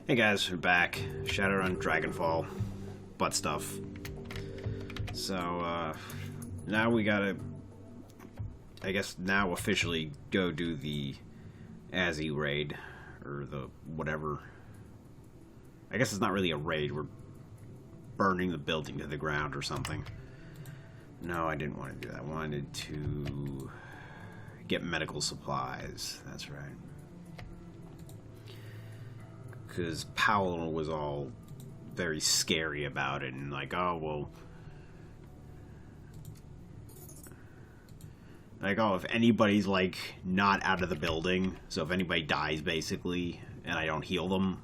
Hey guys, we're back. Shadowrun, Dragonfall, butt stuff. So, now we gotta, I guess now officially go do the Azzie raid, or the whatever. I guess it's not really a raid, we're burning the building to the ground or something. No, I didn't want to do that. I wanted to get medical supplies, that's right. Because Powell was all very scary about it and like, oh, well, like, oh, if anybody's like not out of the building, so if anybody dies basically and I don't heal them,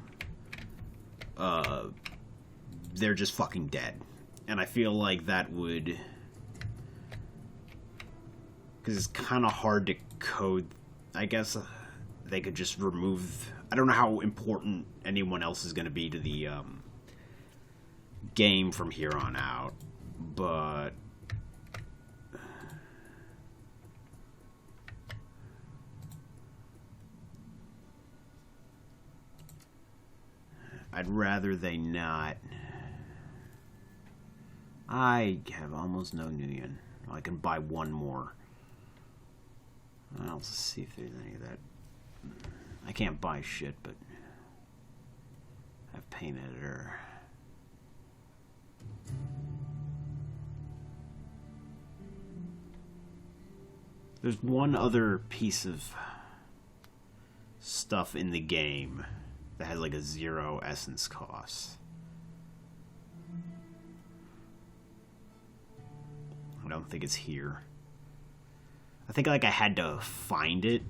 they're just fucking dead. And I feel like that would, because it's kind of hard to code. I guess they could just remove, I don't know how important anyone else is going to be to the game from here on out, but I'd rather they not. I have almost no Nuyen. I can buy one more. I'll see if there's any of that. I can't buy shit, but I have paint editor. There's one other piece of stuff in the game that has like a 0 essence cost. I don't think it's here. I think like I had to find it,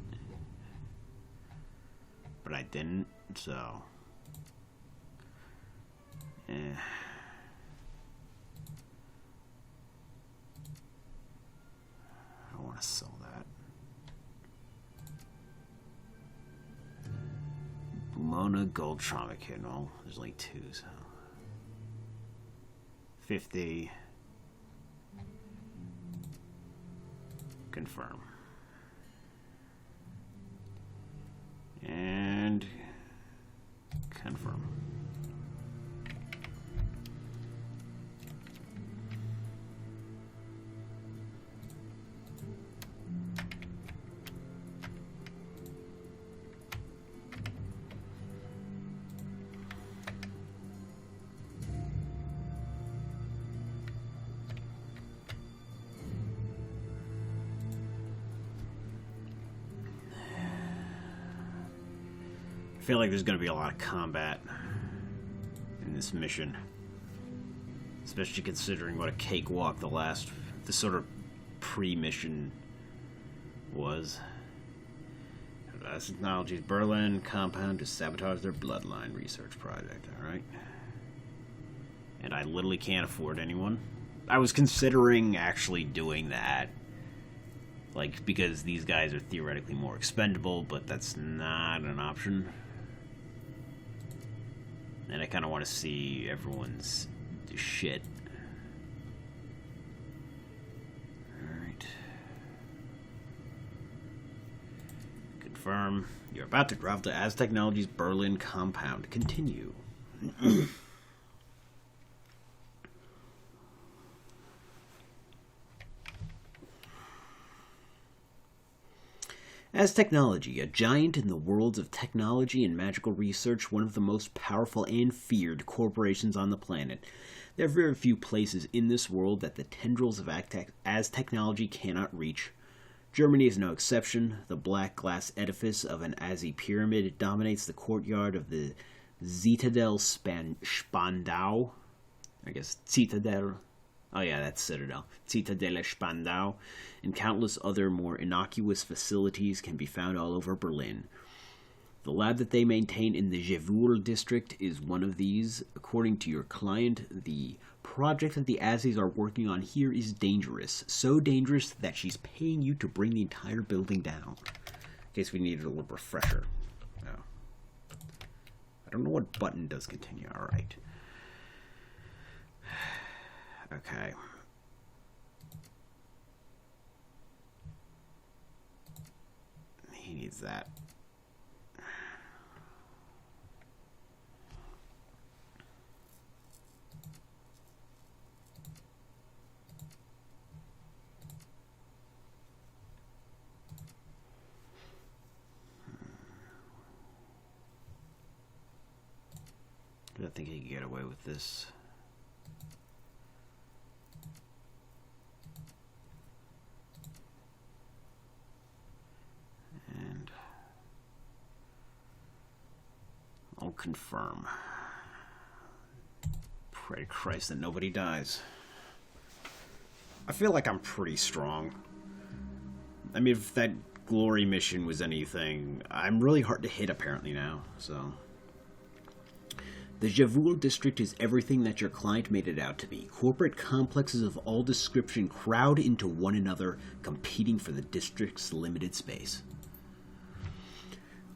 but I didn't, so I don't want to sell that. Mona Gold Trauma Kit. Well, there's only 2, so 50. Confirm. And confirm. I feel like there's going to be a lot of combat in this mission, especially considering what a cakewalk the sort of pre-mission was. Technology's Berlin compound to sabotage their bloodline research project, alright? And I literally can't afford anyone. I was considering actually doing that, like, because these guys are theoretically more expendable, but that's not an option. And I kind of want to see everyone's shit. Alright. Confirm. You're about to travel to Azzie Technology's Berlin compound. Continue. Azzie Technology, a giant in the worlds of technology and magical research, one of the most powerful and feared corporations on the planet. There are very few places in this world that the tendrils of Azzie Technology cannot reach. Germany is no exception. The black glass edifice of an Azzie pyramid dominates the courtyard of the Citadel Spandau. I guess Citadel. Oh yeah, that's Citadel. Citadel Spandau, and countless other more innocuous facilities can be found all over Berlin. The lab that they maintain in the Jevuel district is one of these. According to your client, the project that the Azzies are working on here is dangerous. So dangerous that she's paying you to bring the entire building down. In case we needed a little refresher. Oh. I don't know what button does continue. Alright. Okay. He needs that. I think he could get away with this. And I'll confirm. Pray to Christ that nobody dies. I feel like I'm pretty strong. I mean, if that glory mission was anything, I'm really hard to hit apparently now, so. The Javul district is everything that your client made it out to be. Corporate complexes of all description crowd into one another, competing for the district's limited space.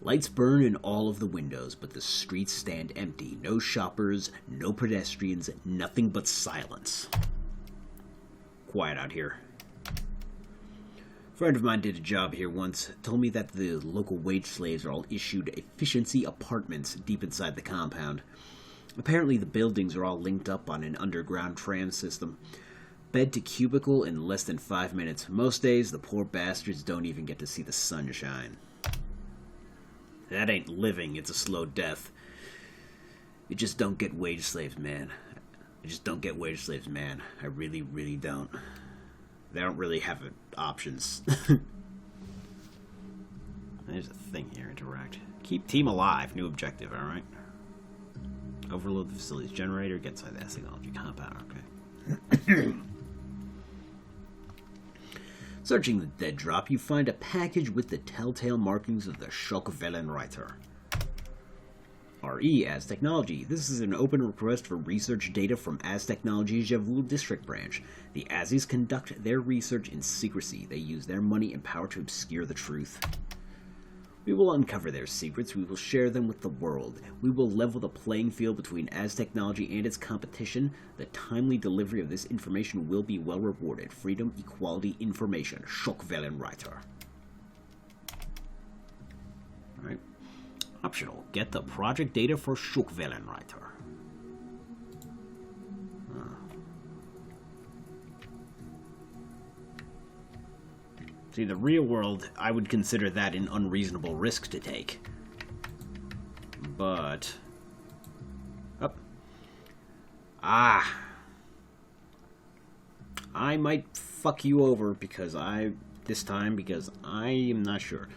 Lights burn in all of the windows, but the streets stand empty. No shoppers, no pedestrians, nothing but silence. Quiet out here. A friend of mine did a job here once, told me that the local wage slaves are all issued efficiency apartments deep inside the compound. Apparently the buildings are all linked up on an underground tram system. Bed to cubicle in less than 5 minutes. Most days, the poor bastards don't even get to see the sunshine. That ain't living, it's a slow death. You just don't get wage slaves, man. I just don't get wage slaves, man. I really, really don't. They don't really have options. There's a thing here, interact. Keep team alive, new objective, alright? Overload the facility's generator, get inside the technology compound, okay. Searching the dead drop, you find a package with the telltale markings of the Schockwellenreiter. RE as Technology. This is an open request for research data from As Technology's Javul District Branch. The Azzies conduct their research in secrecy. They use their money and power to obscure the truth. We will uncover their secrets. We will share them with the world. We will level the playing field between As Technology and its competition. The timely delivery of this information will be well rewarded. Freedom, equality, information. Schockwellenreiter. Alright. Optional. Get the project data for Schockwellenreiter. See, the real world, I would consider that an unreasonable risk to take. But... Oh. I might fuck you over because this time because I am not sure.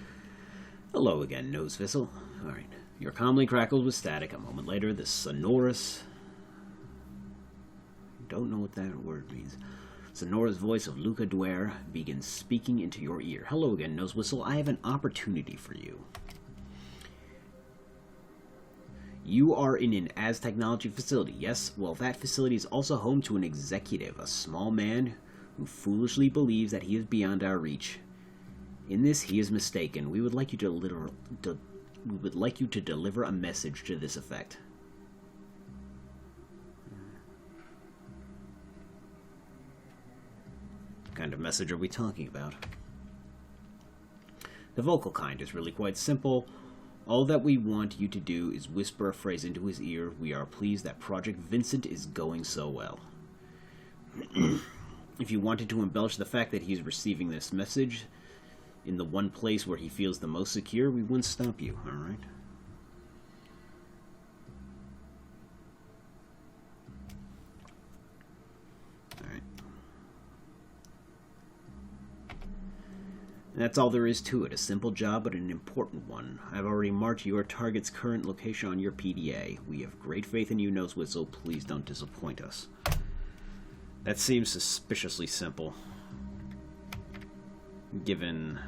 Hello again, Nosevissel. Alright. You're calmly crackled with static. A moment later, the sonorous... Don't know what that word means. Sonorous voice of Luca Dwyer begins speaking into your ear. Hello again, Nosewhistle. I have an opportunity for you. You are in an As Technology facility. Yes, well, that facility is also home to an executive, a small man who foolishly believes that he is beyond our reach. In this, he is mistaken. We would like you to deliver a message to this effect. What kind of message are we talking about? The vocal kind is really quite simple. All that we want you to do is whisper a phrase into his ear. We are pleased that Project Vincent is going so well. If you wanted to embellish the fact that he is receiving this message in the one place where he feels the most secure, we wouldn't stop you, alright? Alright. That's all there is to it. A simple job, but an important one. I've already marked your target's current location on your PDA. We have great faith in you, Nosewhistle. Please don't disappoint us. That seems suspiciously simple. Given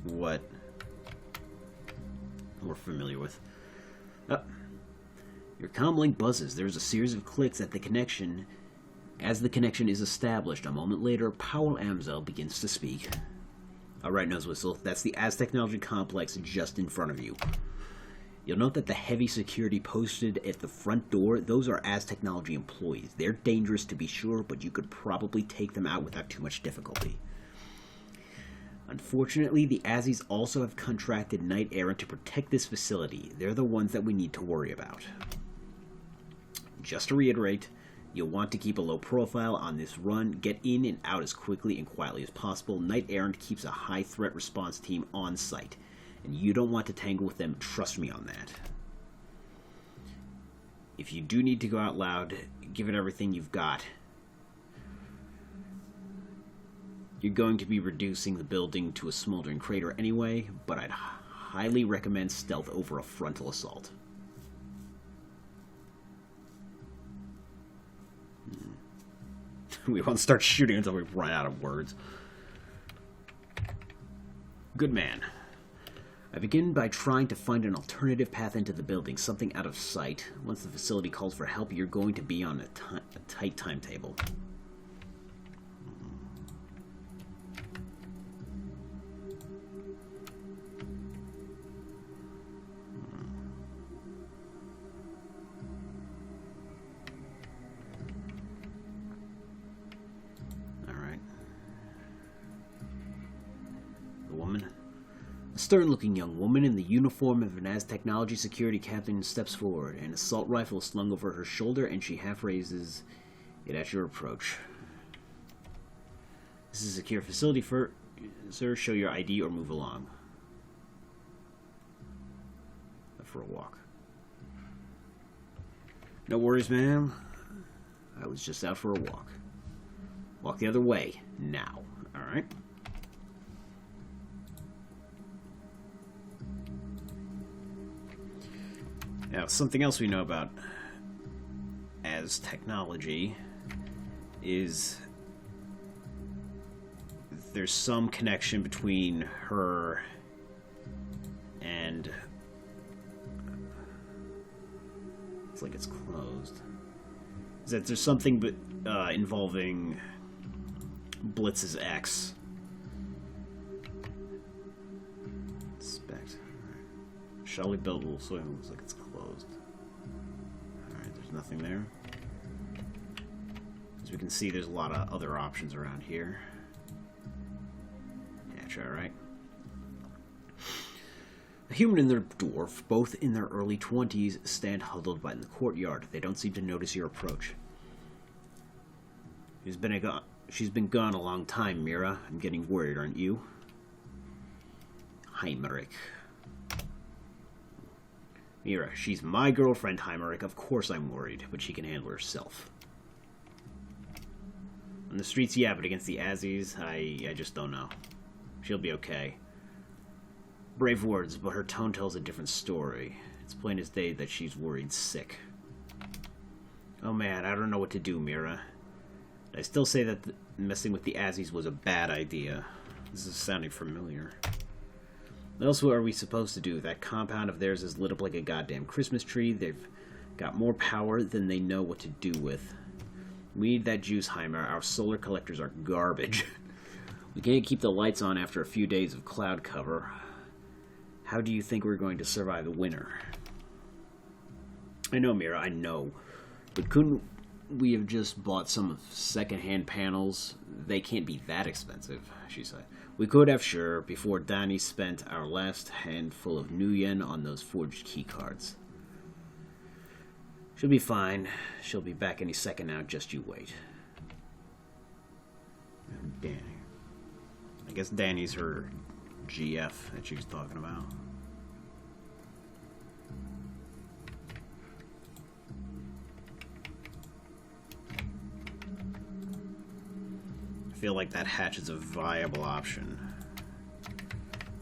what we're familiar with. Oh. Your comlink buzzes. There's a series of clicks at the connection. As the connection is established, a moment later, Powell Amzel begins to speak. Alright, Nosewhistle, that's the As Technology complex just in front of you. You'll note that the heavy security posted at the front door, those are As Technology employees. They're dangerous to be sure, but you could probably take them out without too much difficulty. Unfortunately, the Azzies also have contracted Knight Errant to protect this facility. They're the ones that we need to worry about. Just to reiterate, you'll want to keep a low profile on this run, get in and out as quickly and quietly as possible. Knight Errant keeps a high threat response team on site, and you don't want to tangle with them, trust me on that. If you do need to go out loud, give it everything you've got. You're going to be reducing the building to a smoldering crater anyway, but I'd highly recommend stealth over a frontal assault. We won't start shooting until we run out of words. Good man. I begin by trying to find an alternative path into the building, something out of sight. Once the facility calls for help, you're going to be on a tight timetable. A stern-looking young woman in the uniform of an Technology security captain steps forward. An assault rifle is slung over her shoulder, and she half raises it at your approach. This is a secure facility, sir. Show your ID or move along. For a walk. No worries, ma'am. I was just out for a walk. Walk the other way, now. Alright? Now, something else we know about as technology is there's some connection between her and... It's like it's closed. Is that there's something involving Blitz's ex. Inspect. Shall we build a little so it looks like it's closed. Alright, there's nothing there. As we can see, there's a lot of other options around here. Hatch, alright. A human and their dwarf, both in their early 20s, stand huddled by in the courtyard. They don't seem to notice your approach. She's been gone a long time, Mira. I'm getting worried, aren't you? Heimerick. Mira, she's my girlfriend, Heimerick. Of course I'm worried, but she can handle herself. On the streets, yeah, but against the Azzies, I just don't know. She'll be okay. Brave words, but her tone tells a different story. It's plain as day that she's worried sick. Oh man, I don't know what to do, Mira. I still say that messing with the Azzies was a bad idea. This is sounding familiar. What else are we supposed to do? That compound of theirs is lit up like a goddamn Christmas tree. They've got more power than they know what to do with. We need that juice, Heimer. Our solar collectors are garbage. We can't keep the lights on after a few days of cloud cover. How do you think we're going to survive the winter? I know, Mira, I know. But couldn't we have just bought some second-hand panels? They can't be that expensive, she said. We could have, sure, before Danny spent our last handful of new yen on those forged keycards. She'll be fine. She'll be back any second now, just you wait. And Danny. I guess Danny's her GF that she was talking about. I feel like that hatch is a viable option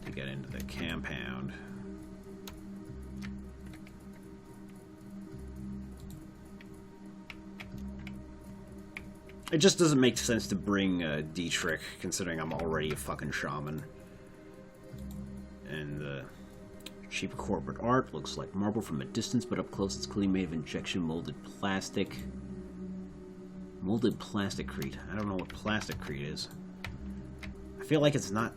to get into the compound. It just doesn't make sense to bring Dietrich, considering I'm already a fucking shaman. And the cheap corporate art looks like marble from a distance, but up close it's clearly made of injection molded plastic. Molded plasticrete. I don't know what plasticrete is. I feel like it's not...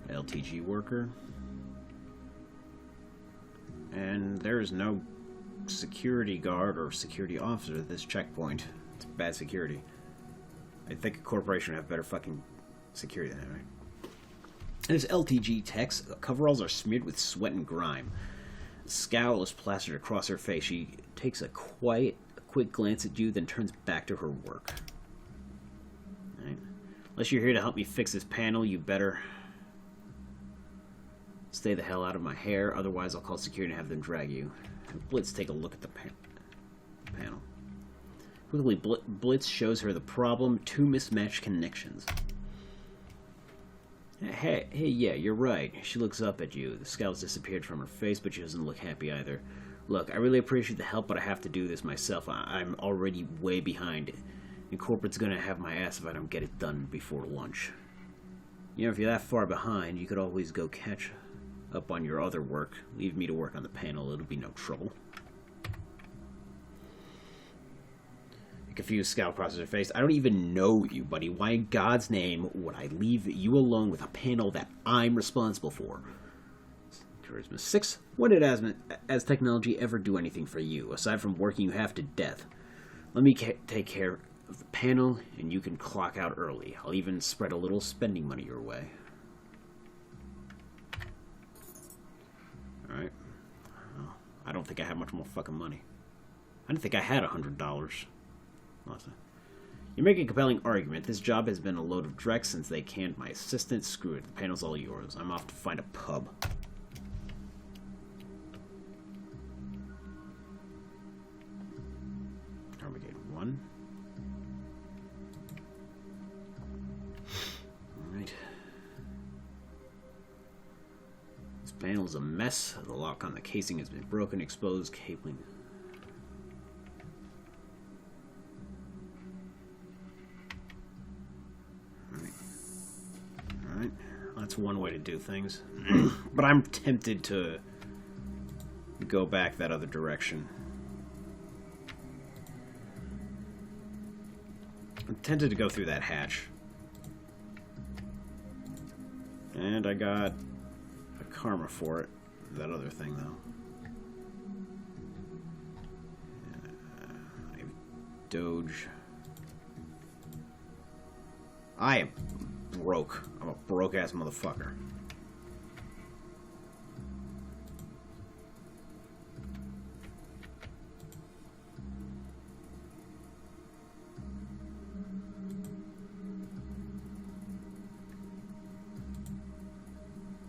LTG worker. And there is no security guard or security officer at this checkpoint. It's bad security. I think a corporation would have better fucking security than that, right? There's LTG text. Coveralls are smeared with sweat and grime. A scowl is plastered across her face. She takes a quick glance at you, then turns back to her work. Right. Unless you're here to help me fix this panel, you better stay the hell out of my hair, otherwise I'll call security and have them drag you. And Blitz, take a look at the panel. Quickly, Blitz shows her the problem: 2 mismatched connections. Hey, yeah, you're right. She looks up at you. The scowl's disappeared from her face, but she doesn't look happy either. Look, I really appreciate the help, but I have to do this myself. I'm already way behind, and corporate's gonna have my ass if I don't get it done before lunch. You know, if you're that far behind, you could always go catch up on your other work. Leave me to work on the panel. It'll be no trouble. A confused scowl crosses her face. I don't even know you, buddy. Why in God's name would I leave you alone with a panel that I'm responsible for? Charisma 6. When did as technology ever do anything for you, aside from working you half to death? Let me take care of the panel, and you can clock out early. I'll even spread a little spending money your way. Alright. Well, I don't think I have much more fucking money. I didn't think I had $100. You make a compelling argument. This job has been a load of dreck since they canned my assistant. Screw it. The panel's all yours. I'm off to find a pub. Armageddon 1. Alright. This panel's a mess. The lock on the casing has been broken. Exposed cabling. That's one way to do things. But I'm tempted to go back that other direction. I'm tempted to go through that hatch. And I got a karma for it. That other thing, though. Doge. I am broke. I'm a broke-ass motherfucker.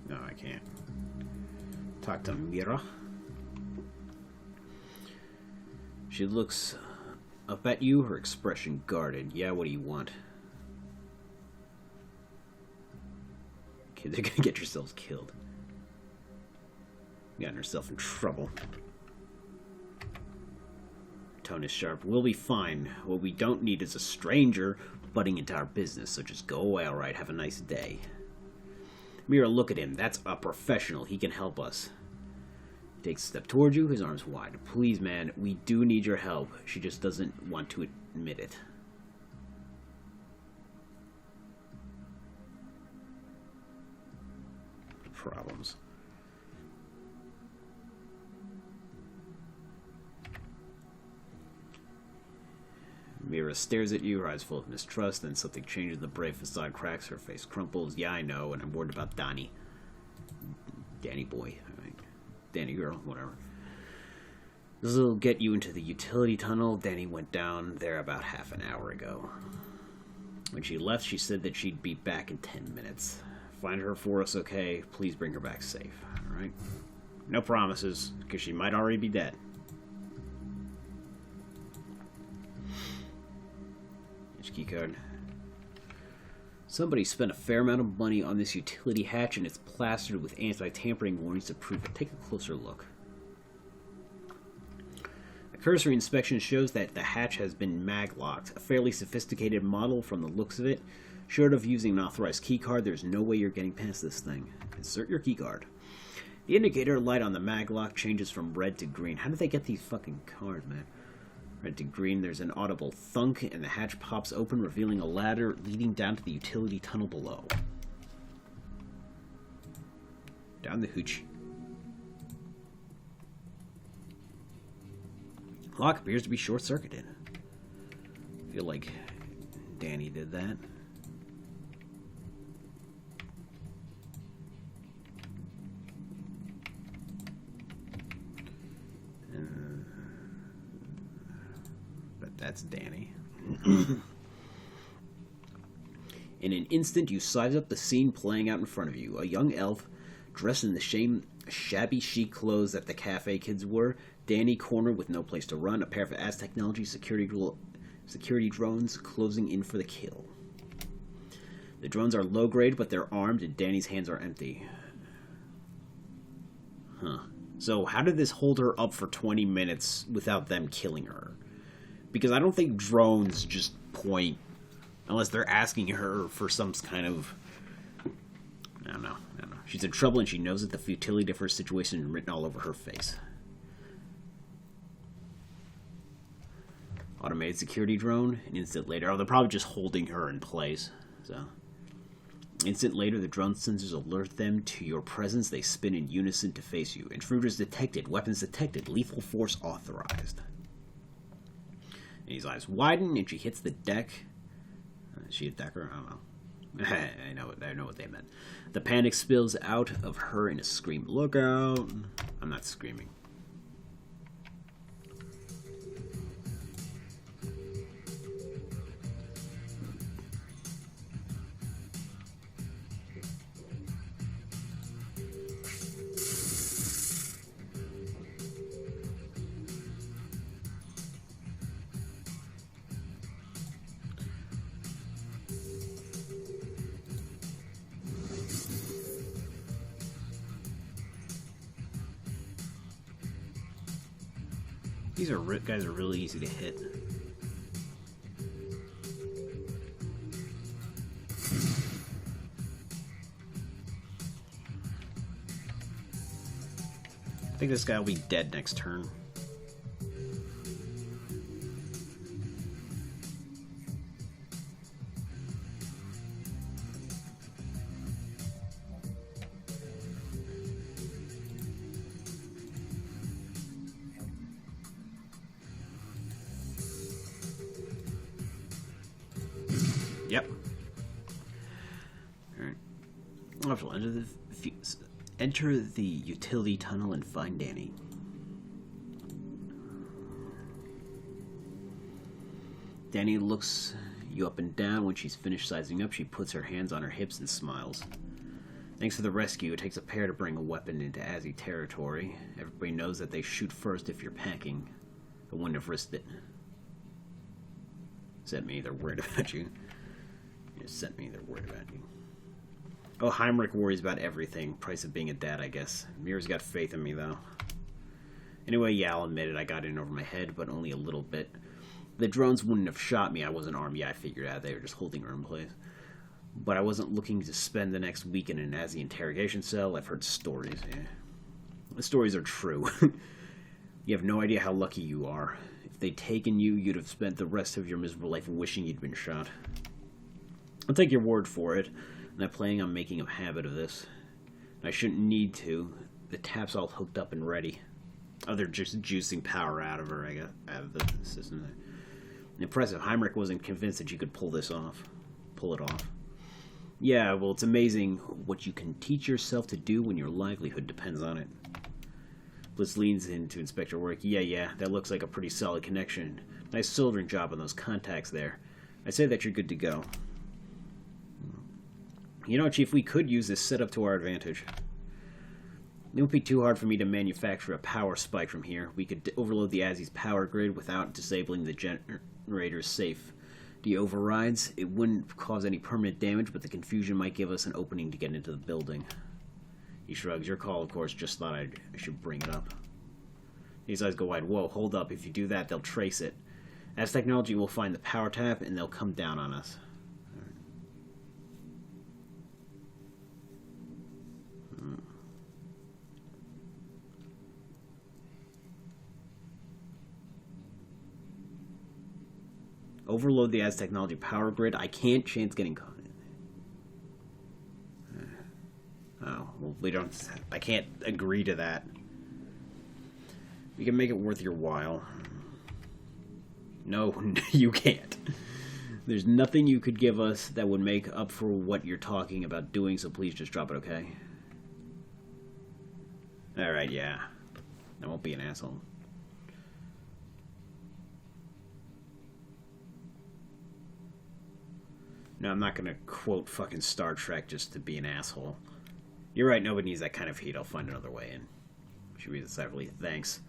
No, I can't. Talk to Mira. She looks up at you, her expression guarded. Yeah, what do you want? They're gonna get yourselves killed. Gotten herself in trouble. Tone is sharp. We'll be fine. What we don't need is a stranger butting into our business, so just go away, alright? Have a nice day. Mira, look at him. That's a professional. He can help us. He takes a step towards you, his arms wide. Please, man, we do need your help. She just doesn't want to admit it. Problems. Mira stares at you, her eyes full of mistrust, then something changes, the brave facade cracks, her face crumples. Yeah, I know, and I'm worried about Donnie. Danny boy. I mean, Danny girl, whatever. This will get you into the utility tunnel. Danny went down there about half an hour ago. When she left, she said that she'd be back in 10 minutes. Find her for us, okay? Please bring her back safe, alright? No promises, because she might already be dead. Here's key card. Somebody spent a fair amount of money on this utility hatch, and it's plastered with anti-tampering warnings to prove it. Take a closer look. A cursory inspection shows that the hatch has been mag-locked. A fairly sophisticated model from the looks of it. Short of using an authorized keycard, there's no way you're getting past this thing. Insert your keycard. The indicator light on the mag lock changes from red to green. How did they get these fucking cards, man? Red to green, there's an audible thunk, and the hatch pops open, revealing a ladder leading down to the utility tunnel below. Down the hooch. Lock appears to be short-circuited. I feel like Danny did that. That's Danny. In an instant, you size up the scene playing out in front of you. A young elf, dressed in the shabby chic clothes that the cafe kids wore, Danny cornered with no place to run, a pair of Azzie Technology security drones closing in for the kill. The drones are low-grade, but they're armed, and Danny's hands are empty. Huh. So how did this hold her up for 20 minutes without them killing her? Because I don't think drones just point, unless they're asking her for some kind of... I don't know. She's in trouble and she knows that the futility of her situation is written all over her face. Automated security drone. An instant later. Oh, they're probably just holding her in place. So... Instant later, the drone sensors alert them to your presence. They spin in unison to face you. Intruders detected. Weapons detected. Lethal force authorized. Annie's eyes widen, and she hits the deck. Is she a decker? I don't know. I know what they meant. The panic spills out of her in a scream. Look out! I'm not screaming. These guys are really easy to hit. I think this guy will be dead next turn. Yep. Alright. I'll enter the utility tunnel and find Danny. Danny looks you up and down. When she's finished sizing up, she puts her hands on her hips and smiles. Thanks for the rescue. It takes a pair to bring a weapon into Azzie territory. Everybody knows that they shoot first if you're packing. I wouldn't have risked it. Sent me, they're worried about you. Sent me, they're worried about you. Oh, Heinrich worries about everything. Price of being a dad, I guess. Mira's got faith in me, though. Anyway, yeah, I'll admit it. I got in over my head, but only a little bit. The drones wouldn't have shot me. I wasn't armed. Yeah, I figured out they were just holding her in place. But I wasn't looking to spend the next week in an Azzie interrogation cell. I've heard stories. Yeah. The stories are true. You have no idea how lucky you are. If they'd taken you, you'd have spent the rest of your miserable life wishing you'd been shot. I'll take your word for it. I'm not planning on making a habit of this. I shouldn't need to. The tap's all hooked up and ready. Oh, they're just juicing power out of her, I guess, out of the system. Impressive. Heinrich wasn't convinced that you could pull this off. Pull it off. Yeah, well, it's amazing what you can teach yourself to do when your livelihood depends on it. Blitz leans in to inspect her work. Yeah, that looks like a pretty solid connection. Nice soldering job on those contacts there. I'd say that you're good to go. You know, Chief, we could use this setup to our advantage. It won't be too hard for me to manufacture a power spike from here. We could overload the Azzie's power grid without disabling the generator's safe. The overrides, it wouldn't cause any permanent damage, but the confusion might give us an opening to get into the building. He shrugs. Your call, of course. Just thought I should bring it up. His eyes go wide. Whoa, hold up. If you do that, they'll trace it. As technology will find the power tap, and they'll come down on us. Overload the Azzie Technology power grid. I can't chance getting caught. Oh, well, we don't... I can't agree to that. We can make it worth your while. No, you can't. There's nothing you could give us that would make up for what you're talking about doing, so please just drop it, okay? Alright, yeah. I won't be an asshole. No, I'm not gonna quote fucking Star Trek just to be an asshole. You're right, nobody needs that kind of heat. I'll find another way in. Should read this separately. Thanks.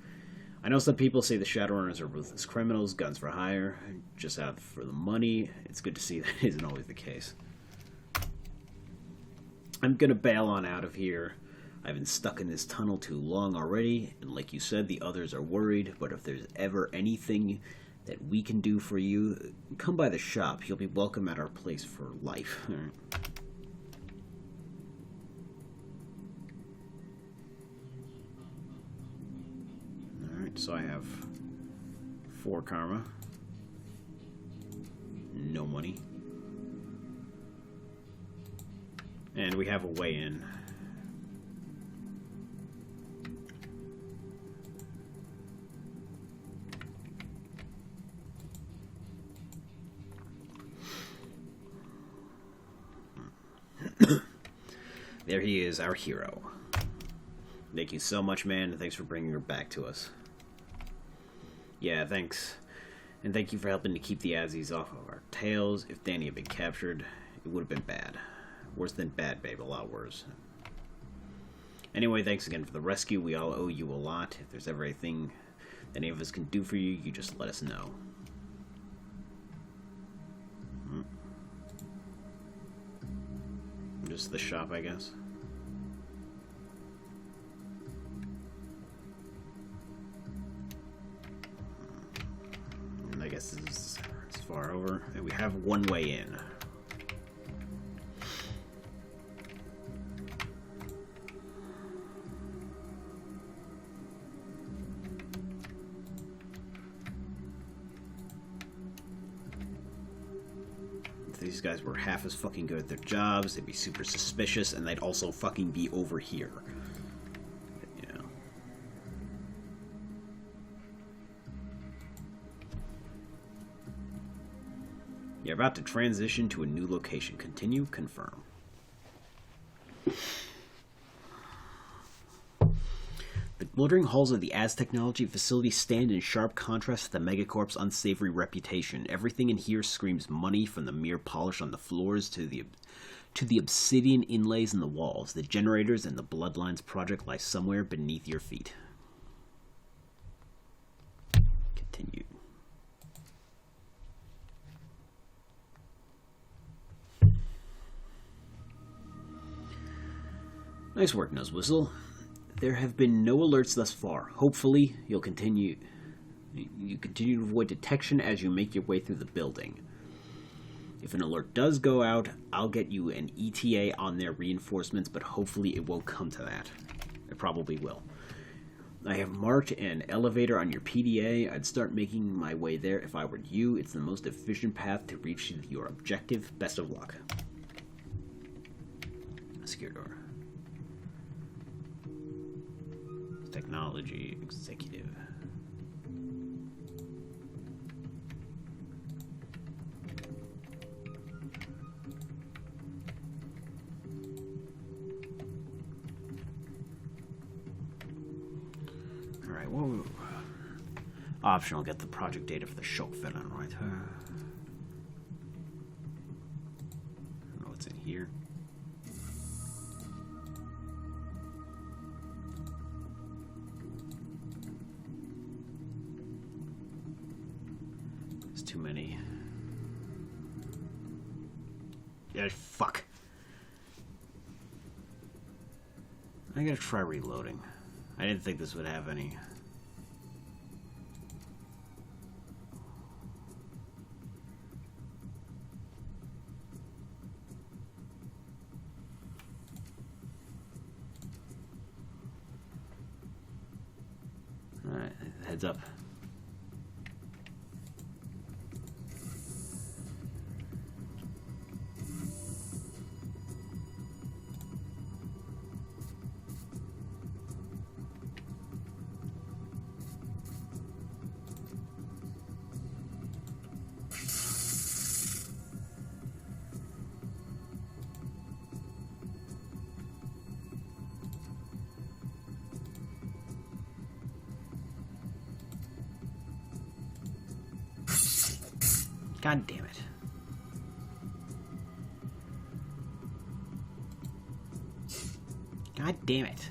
I know some people say the Shadowrunners are ruthless criminals, guns for hire, just out for the money. It's good to see that isn't always the case. I'm gonna bail on out of here. I've been stuck in this tunnel too long already, and like you said, the others are worried, but if there's ever anything that we can do for you, come by the shop. You'll be welcome at our place for life. Alright, so I have 4 karma. No money. And we have a way in. There he is, our hero. Thank you so much, man, and thanks for bringing her back to us. Yeah, thanks. And thank you for helping to keep the Azzies off of our tails. If Danny had been captured, it would have been bad. Worse than bad, babe. A lot worse. Anyway, thanks again for the rescue. We all owe you a lot. If there's ever anything that any of us can do for you, you just let us know. Just the shop, I guess. And I guess this is far over. And we have one way in. These guys were half as fucking good at their jobs, they'd be super suspicious, and they'd also fucking be over here. You know. You're about to transition to a new location. Continue, confirm. The glittering halls of the Az Technology facility stand in sharp contrast to the Megacorp's unsavory reputation. Everything in here screams money, from the mere polish on the floors to the obsidian inlays in the walls. The generators and the Bloodlines project lie somewhere beneath your feet. Continue. Nice work, Noswhistle. There have been no alerts thus far. Hopefully, you continue to avoid detection as you make your way through the building. If an alert does go out, I'll get you an ETA on their reinforcements, but hopefully it won't come to that. It probably will. I have marked an elevator on your PDA. I'd start making my way there if I were you. It's the most efficient path to reach your objective. Best of luck. Secure door. Technology executive. Alright, whoa. Optional, get the project data for the shock villain, right? I don't know what's in here. Too many. Yeah, fuck. I gotta try reloading. I didn't think this would have any. Alright, heads up. God damn it. God damn it.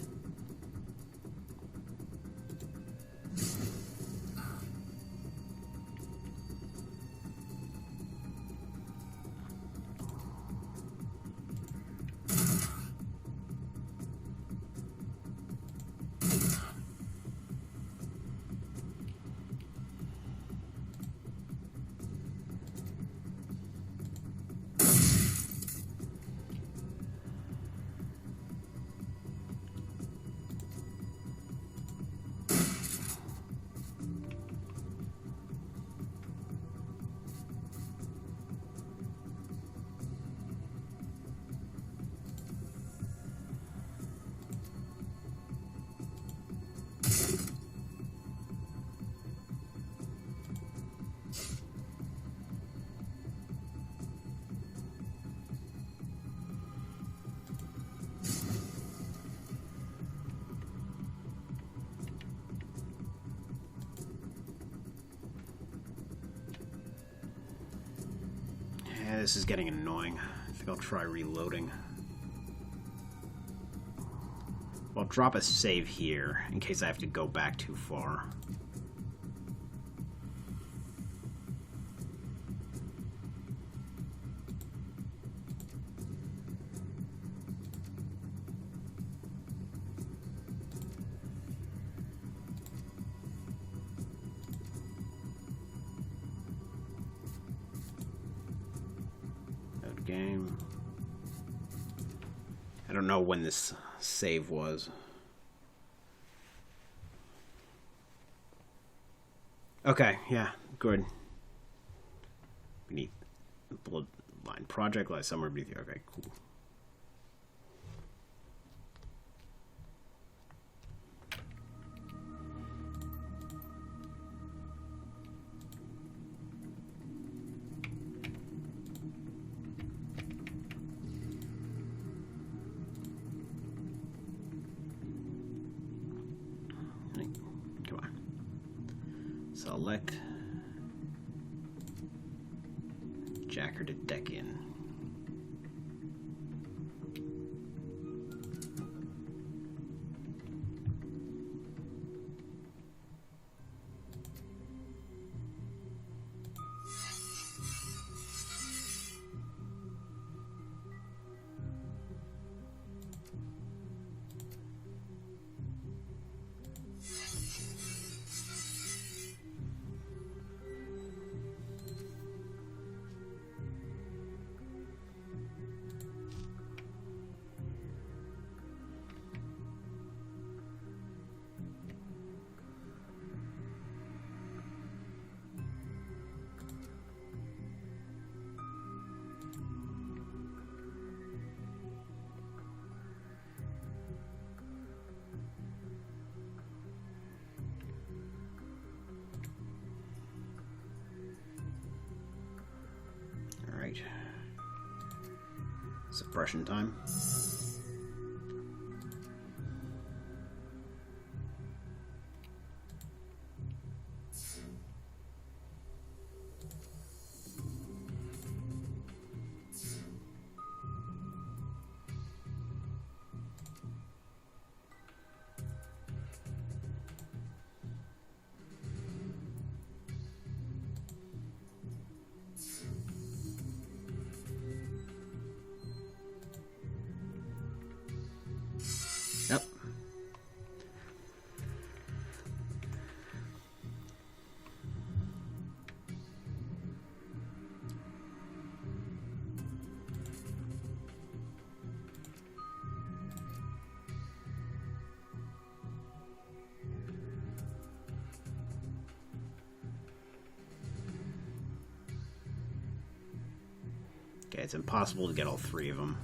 This is getting annoying. I think I'll try reloading. Well, drop a save here in case I have to go back too far. Game. I don't know when this save was. Okay, yeah, good. Beneath the Bloodline Project lies somewhere beneath you. Okay, cool. Select Jacker to deck in. Suppression time. Yep. Okay, it's impossible to get all three of them.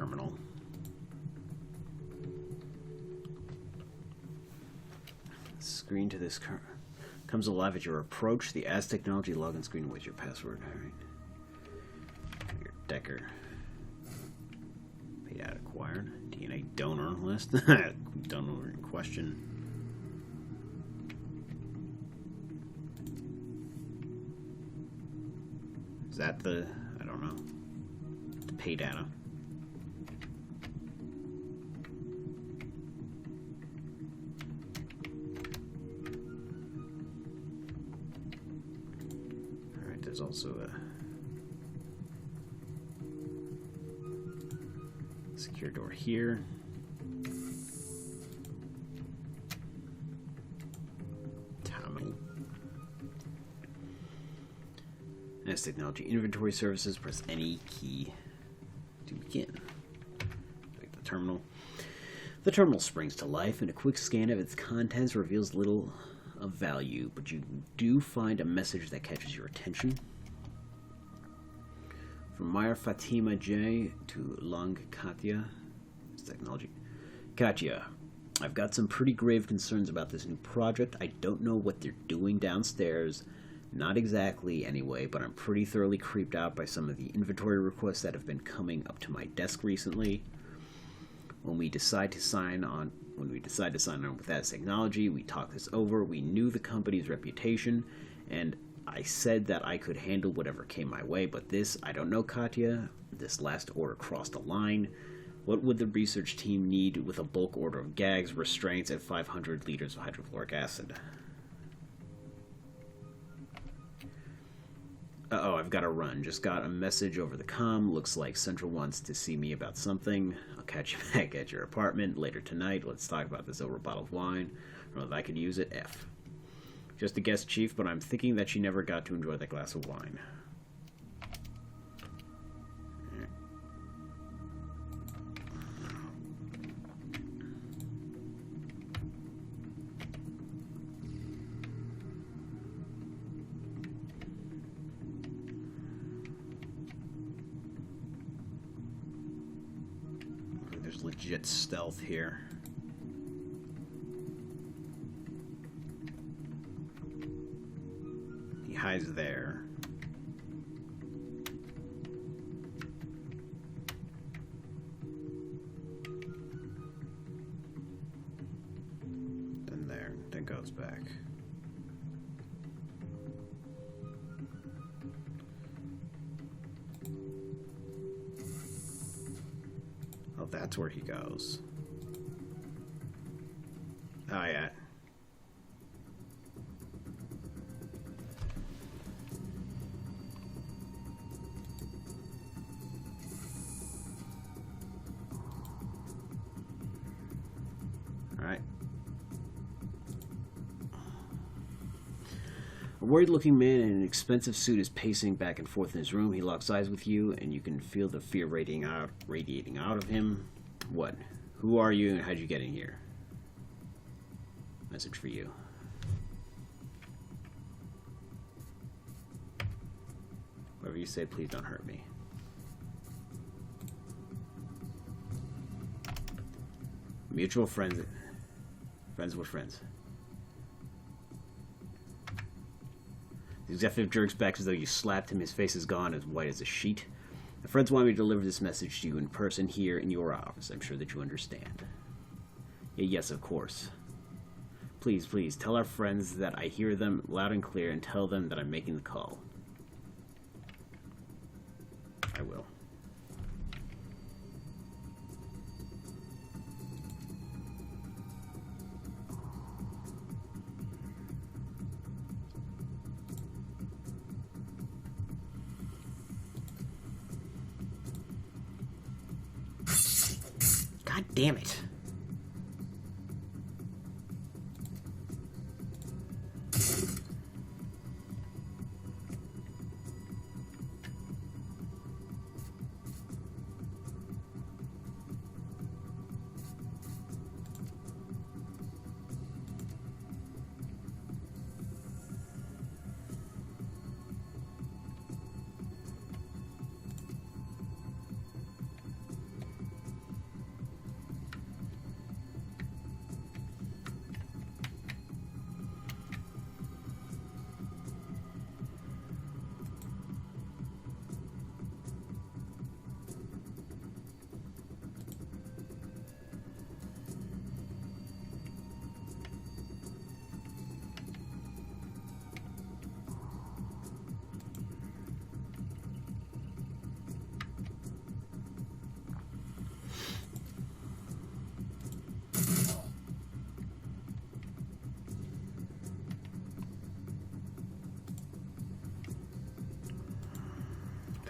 terminal. Screen to this comes alive at your approach. The Azzie technology login screen with your password. All right. Your Decker. Paid out acquired. DNA donor list. Donor in question. Is that the... I don't know. The pay data. Alright, there's also a secure door here. Terminal. As technology inventory services, press any key to begin. Like the terminal. The terminal springs to life, and a quick scan of its contents reveals little of value, but you do find a message that catches your attention. From Meyer Fatima J to Long Katya. It's technology. Katya, I've got some pretty grave concerns about this new project. I don't know what they're doing downstairs. Not exactly, anyway, but I'm pretty thoroughly creeped out by some of the inventory requests that have been coming up to my desk recently. When we decide to sign on with that technology, we talked this over. We knew the company's reputation, and I said that I could handle whatever came my way. But this, I don't know, Katya. This last order crossed a line. What would the research team need with a bulk order of gags, restraints, and 500 liters of hydrofluoric acid? Uh-oh, I've got to run. Just got a message over the comm. Looks like Central wants to see me about something. I'll catch you back at your apartment later tonight. Let's talk about this over a bottle of wine. I don't know if I could use it. F. Just a guess, Chief, but I'm thinking that she never got to enjoy that glass of wine. Legit stealth here. He hides there. Then there. Then goes back. Oh, that's where he goes. Oh, yeah. All right. A worried-looking man in an expensive suit is pacing back and forth in his room. He locks eyes with you, and you can feel the fear radiating out of him. What? Who are you, and how'd you get in here? Message for you. Whatever you say, please don't hurt me. Mutual friends. Friends with friends. The executive jerks back as though you slapped him. His face is gone, as white as a sheet. The friends want me to deliver this message to you in person here in your office. I'm sure that you understand. Yes, of course. Please, please, tell our friends that I hear them loud and clear, and tell them that I'm making the call. I will. God damn it.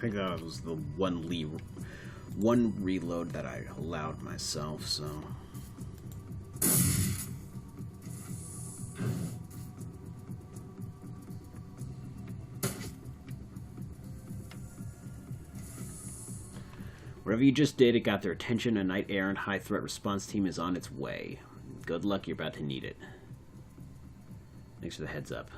I think that was the one reload that I allowed myself, so... Whatever you just did, it got their attention. A Knight Errant high threat response team is on its way. Good luck, you're about to need it. Thanks for the heads up.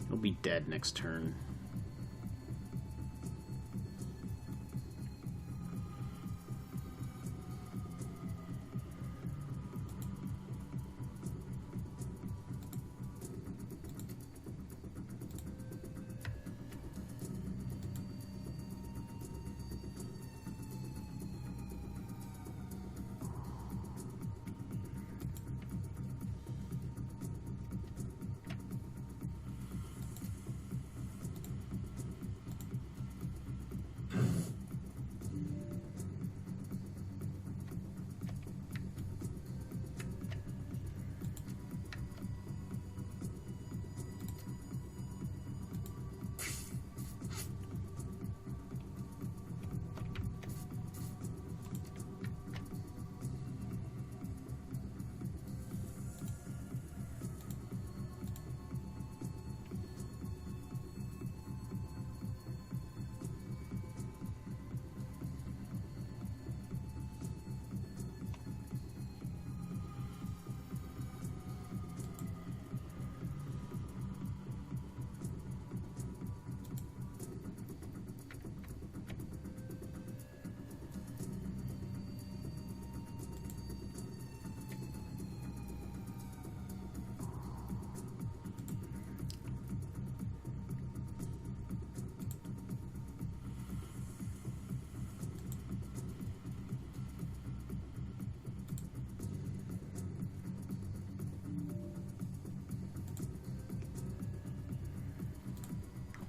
He'll be dead next turn.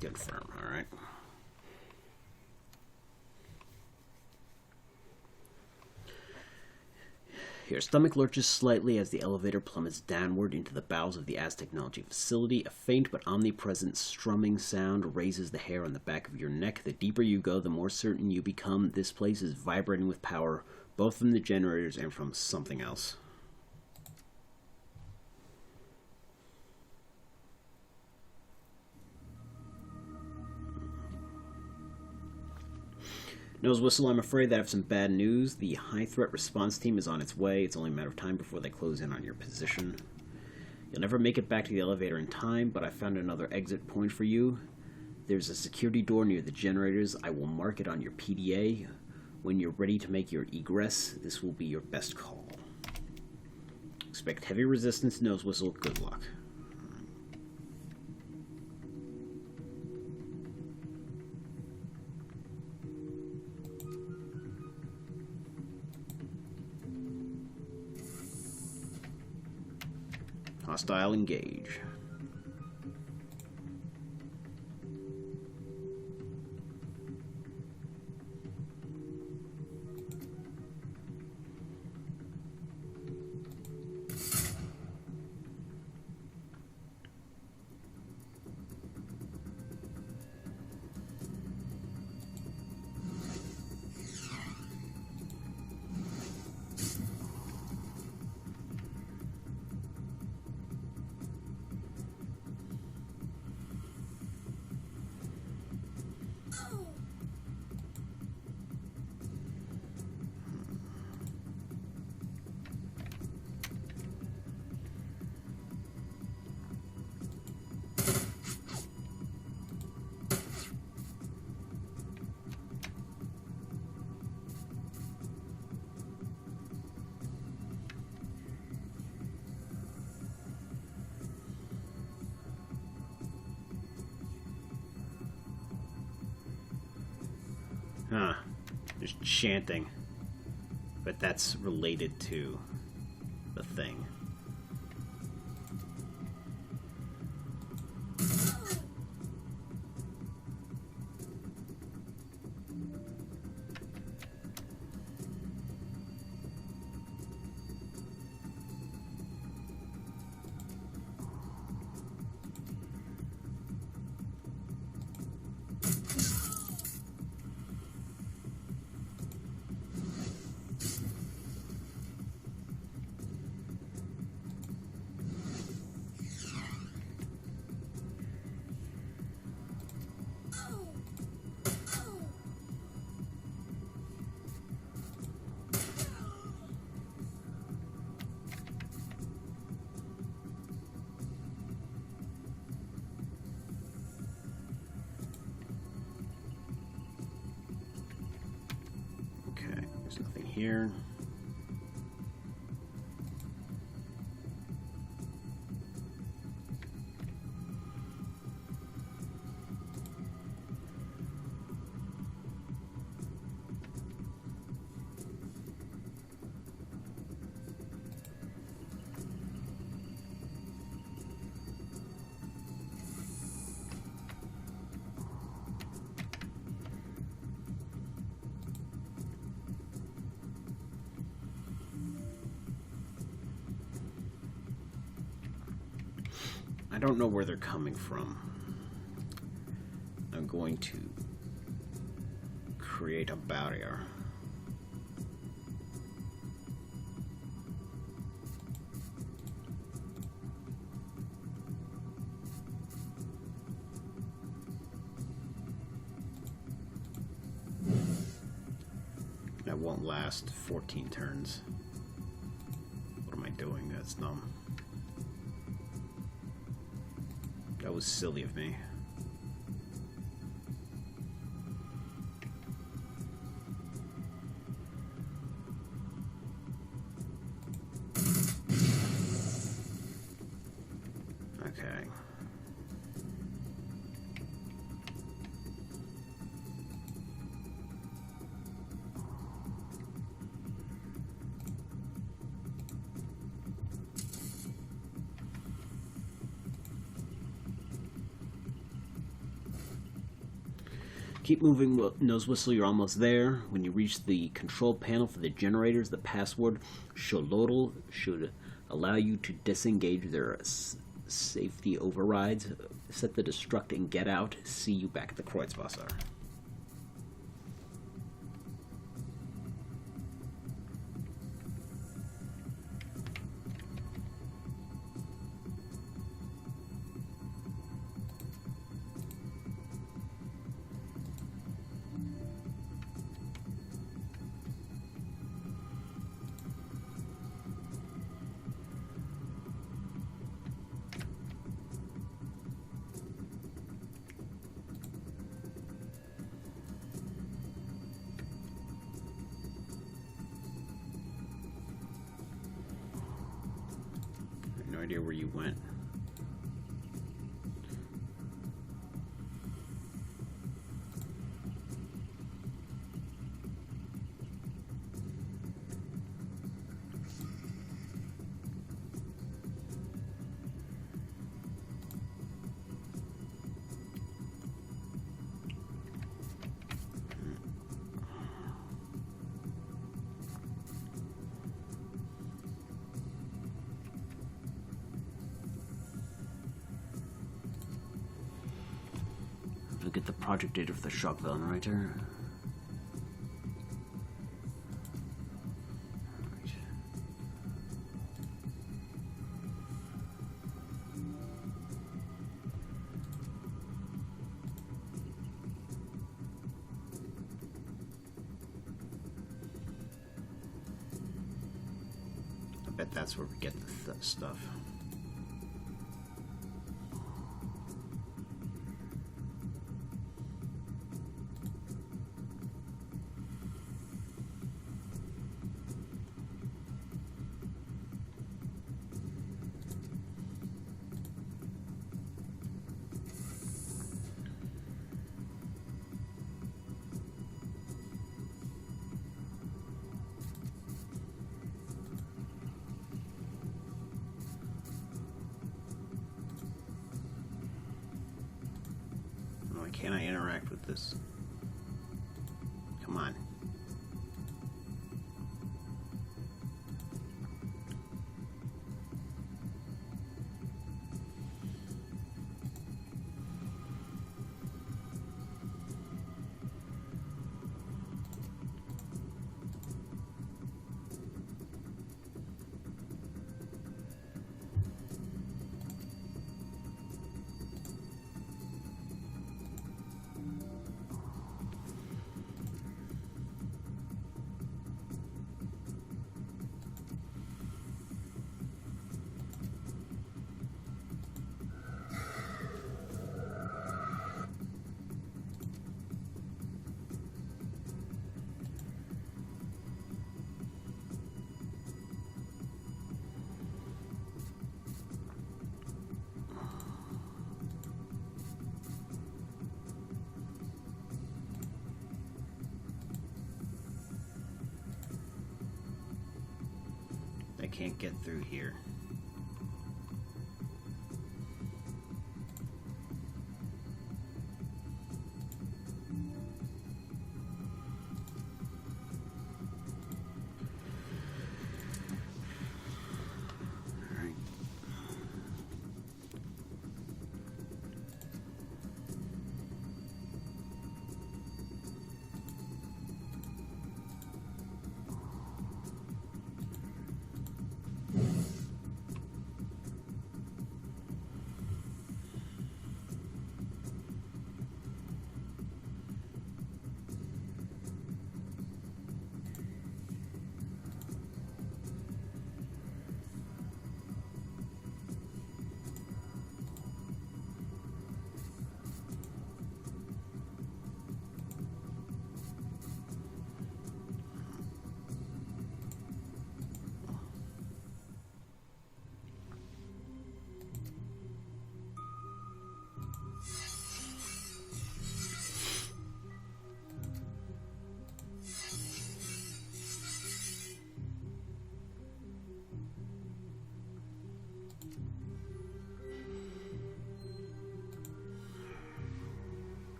Confirm, alright. Your stomach lurches slightly as the elevator plummets downward into the bowels of the Aztechnology facility. A faint but omnipresent strumming sound raises the hair on the back of your neck. The deeper you go, the more certain you become this place is vibrating with power, both from the generators and from something else. Nose Whistle, I'm afraid that I have some bad news. The high threat response team is on its way. It's only a matter of time before they close in on your position. You'll never make it back to the elevator in time, but I found another exit point for you. There's a security door near the generators. I will mark it on your PDA. When you're ready to make your egress, this will be your best call. Expect heavy resistance, Nose Whistle. Good luck. Hostile engage. Huh. Just chanting. But that's related to the thing. There's nothing here. I don't know where they're coming from. I'm going to create a barrier. That won't last 14 turns. What am I doing? That's dumb. That was silly of me. Okay. Keep moving, nose whistle, you're almost there. When you reach the control panel for the generators, the password Sholodl should allow you to disengage their safety overrides. Set the destruct and get out. See you back at the Kreuzwasser. No idea where you went. Look at the project data for the shock vulnerator. I bet that's where we get the stuff. Can I interact with this? Come on. I can't get through here.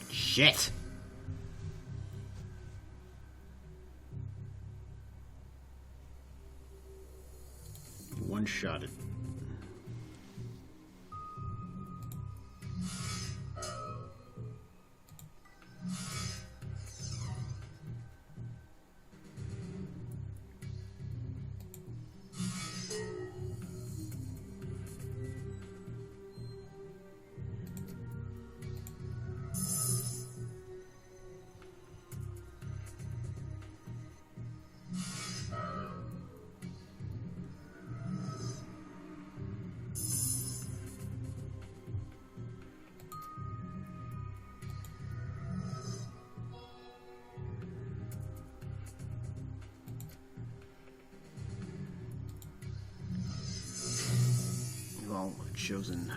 Shit! One-shotted. Chosen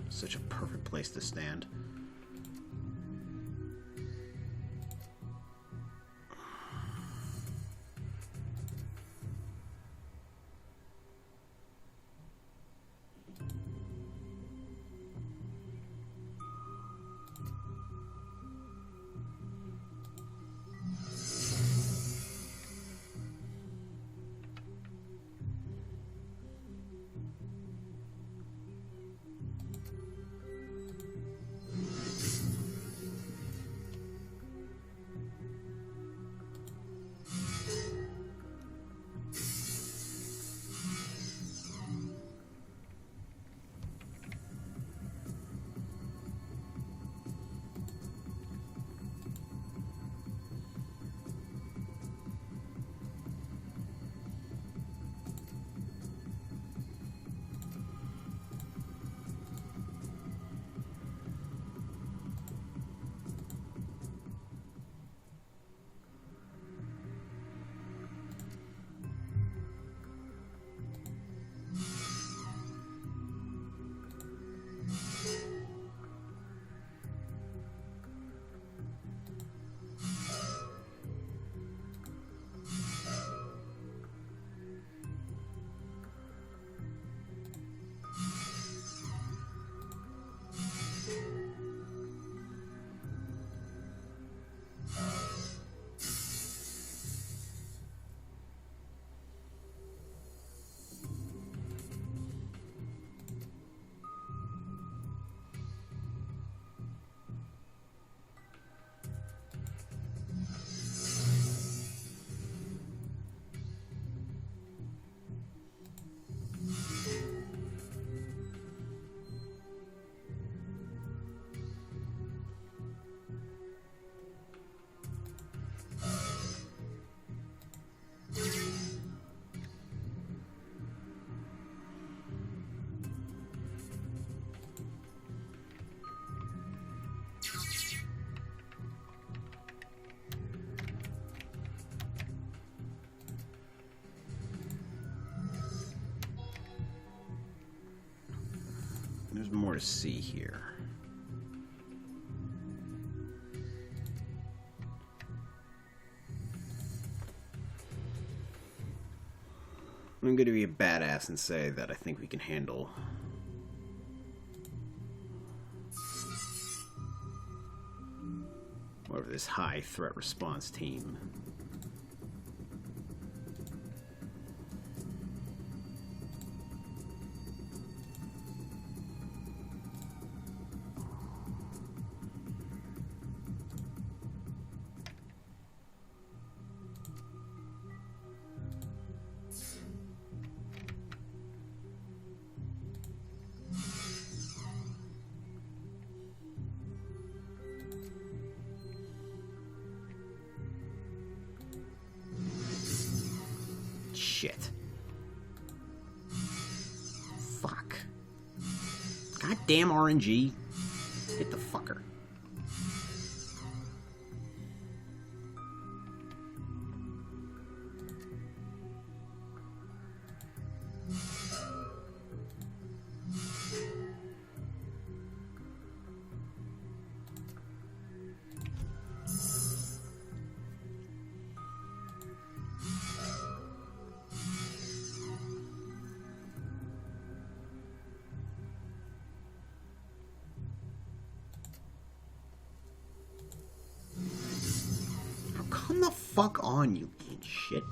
such a perfect place to stand. There's more to see here. I'm going to be a badass and say that I think we can handle whatever this high threat response team. Shit. Fuck. Goddamn RNG. Hit the fucker. Come the fuck on, you shit.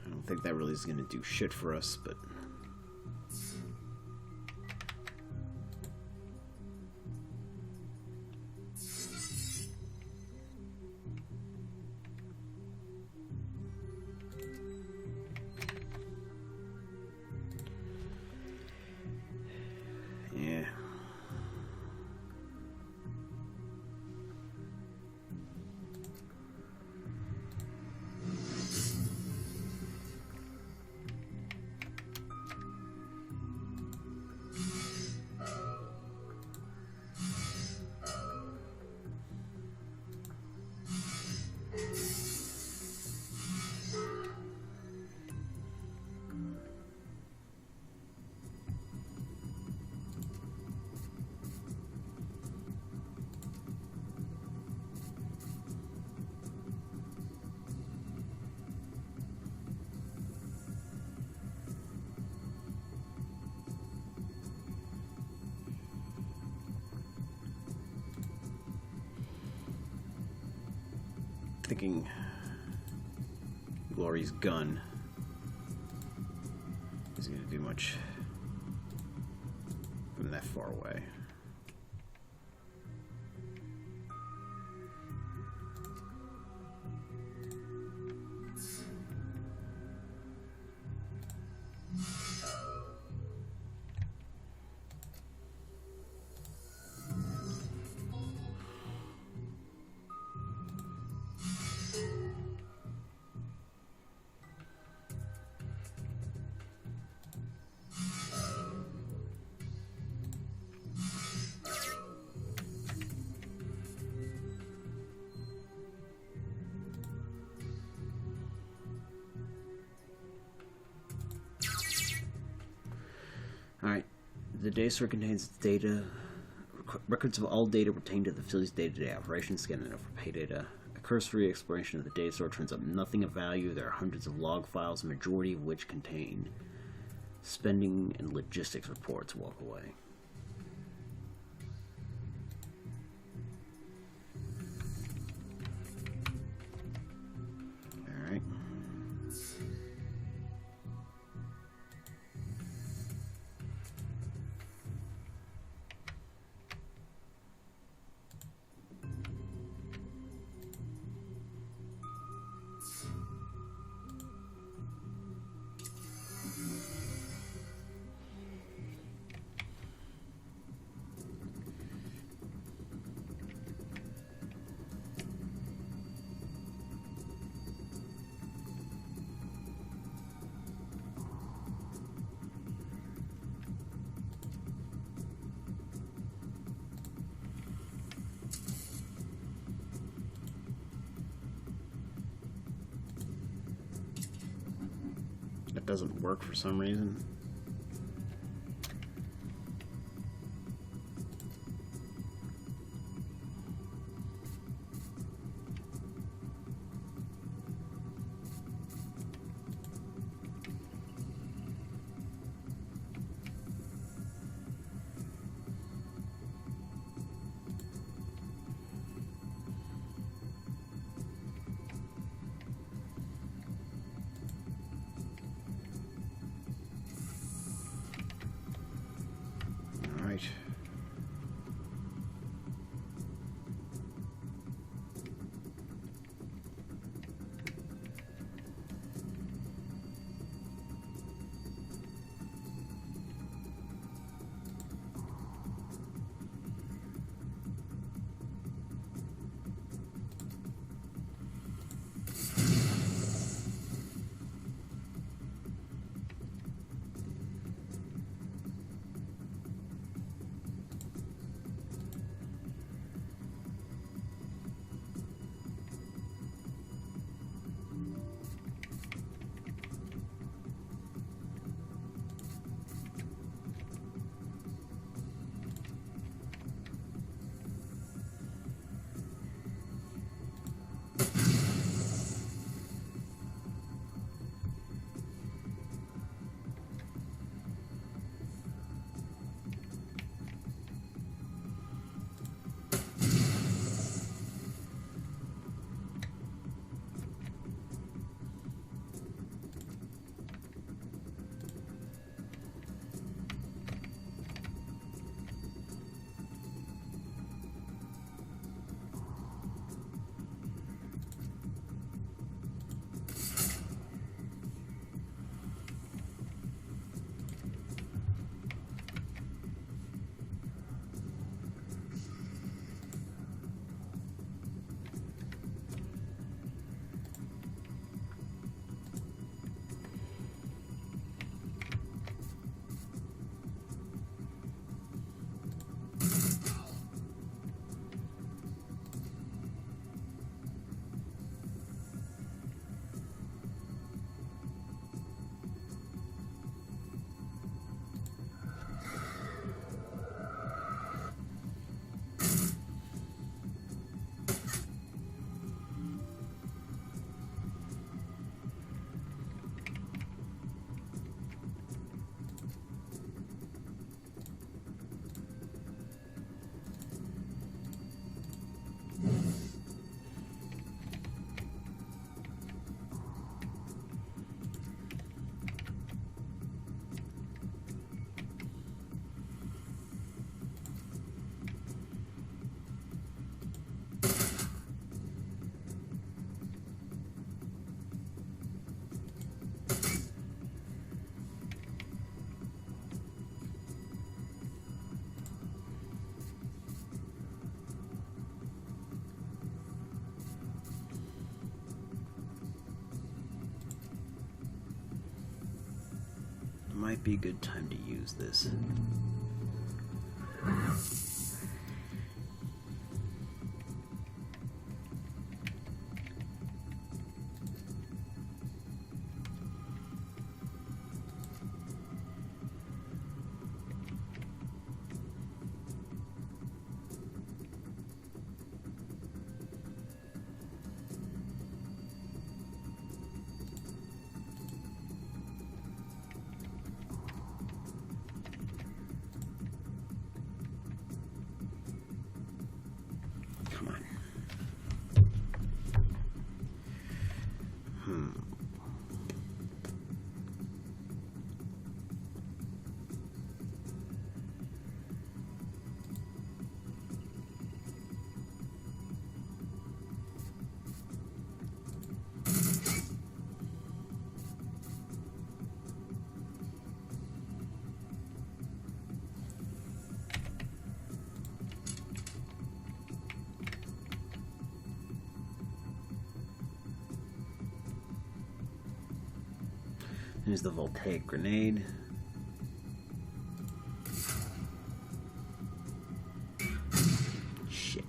I don't think that really is gonna do shit for us, but yeah. Thinking Glory's gun isn't going to do much from that far away. The data store contains data, records of all data pertaining to the facility's day-to-day operations, scan and for pay data. A cursory exploration of the data store turns up nothing of value. There are hundreds of log files, the majority of which contain spending and logistics reports. Walk away. Alright. That doesn't work for some reason. Right. Might be a good time to use this. Here's the voltaic grenade. Shit.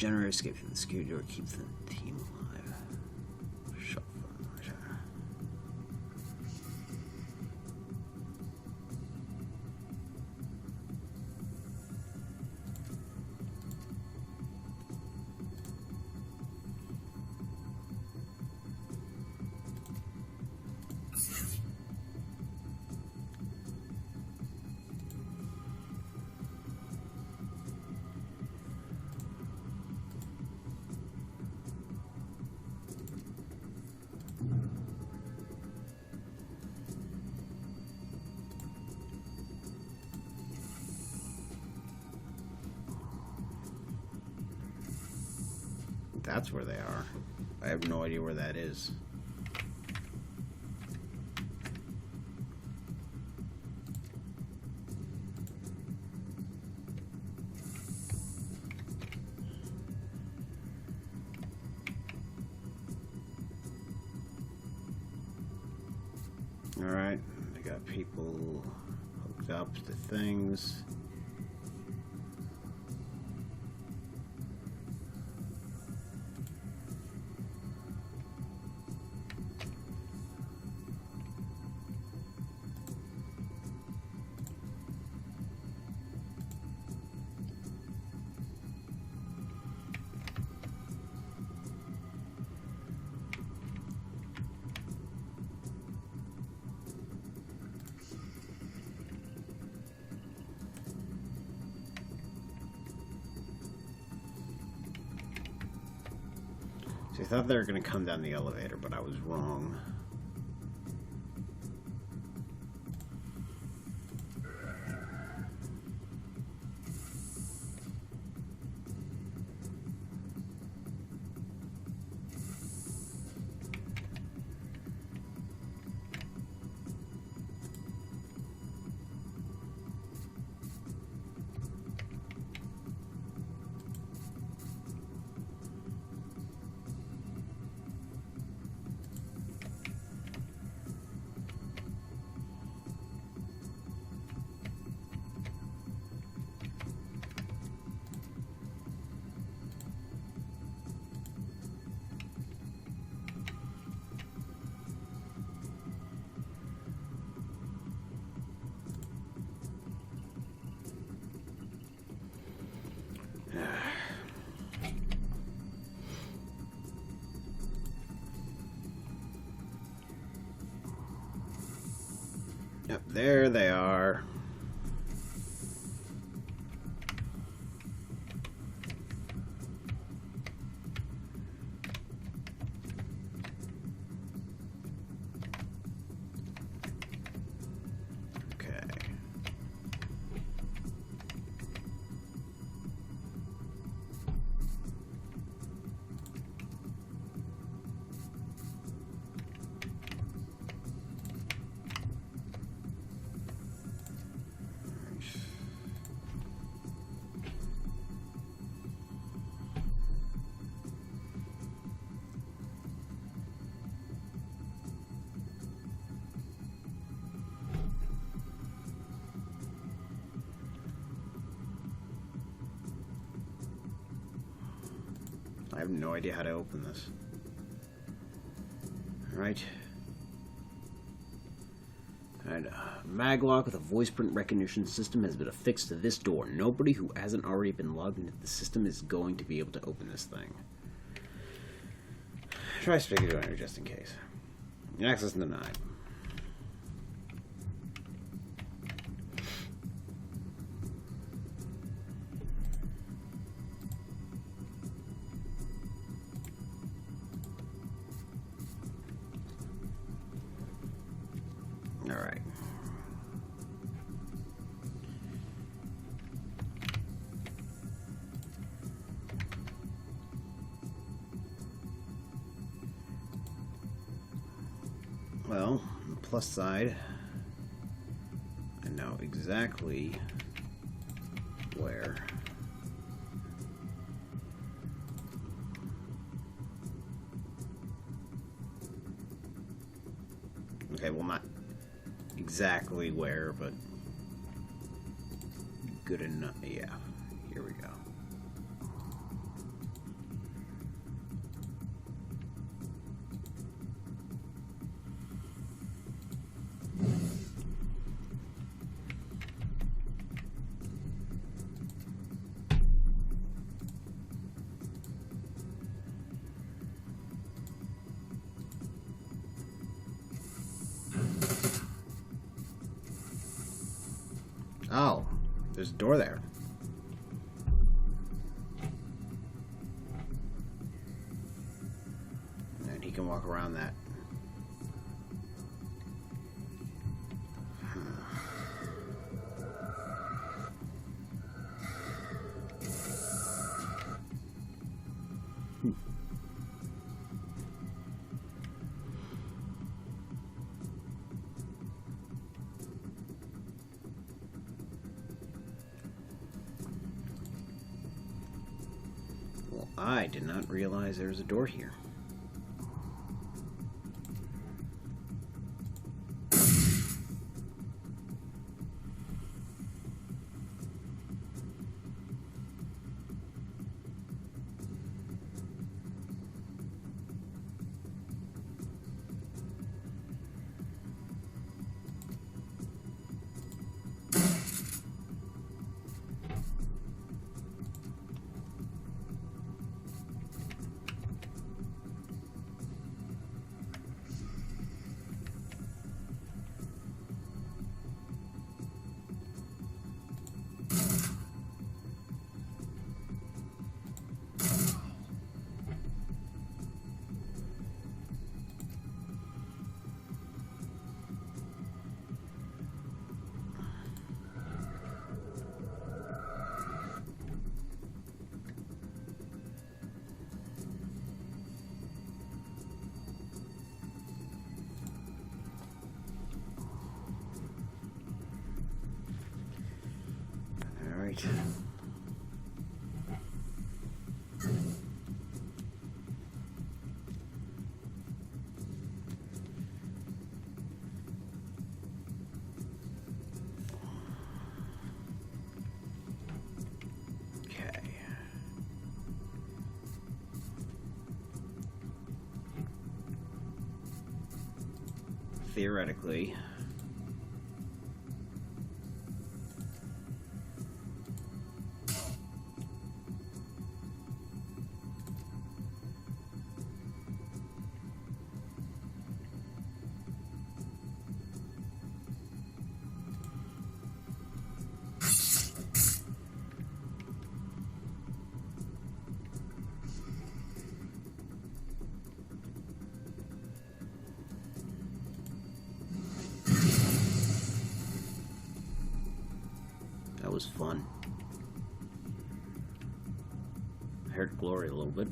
Generator escape from the security door. Keep the team alive. Shut up. That's where they are. I have no idea where that is. Alright, I got people hooked up to things. I thought they were going to come down the elevator, but I was wrong. Yep, there they are. I have no idea how to open this. Alright. Alright, maglock with a voice print recognition system has been affixed to this door. Nobody who hasn't already been logged into the system is going to be able to open this thing. Try speaking to owner just in case. Access denied. Alright. Well, on the plus side, I know exactly where. Okay, well, not exactly where, but good enough. Yeah, here we go. Oh, there's a door there. And he can walk around that. Well, I did not realize there was a door here. Alright. Okay. Theoretically, that was fun. I heard Glory a little bit.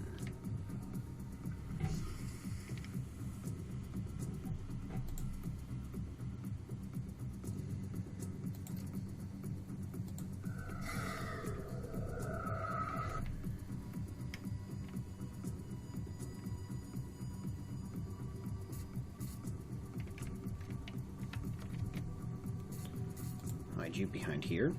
Hide you behind here.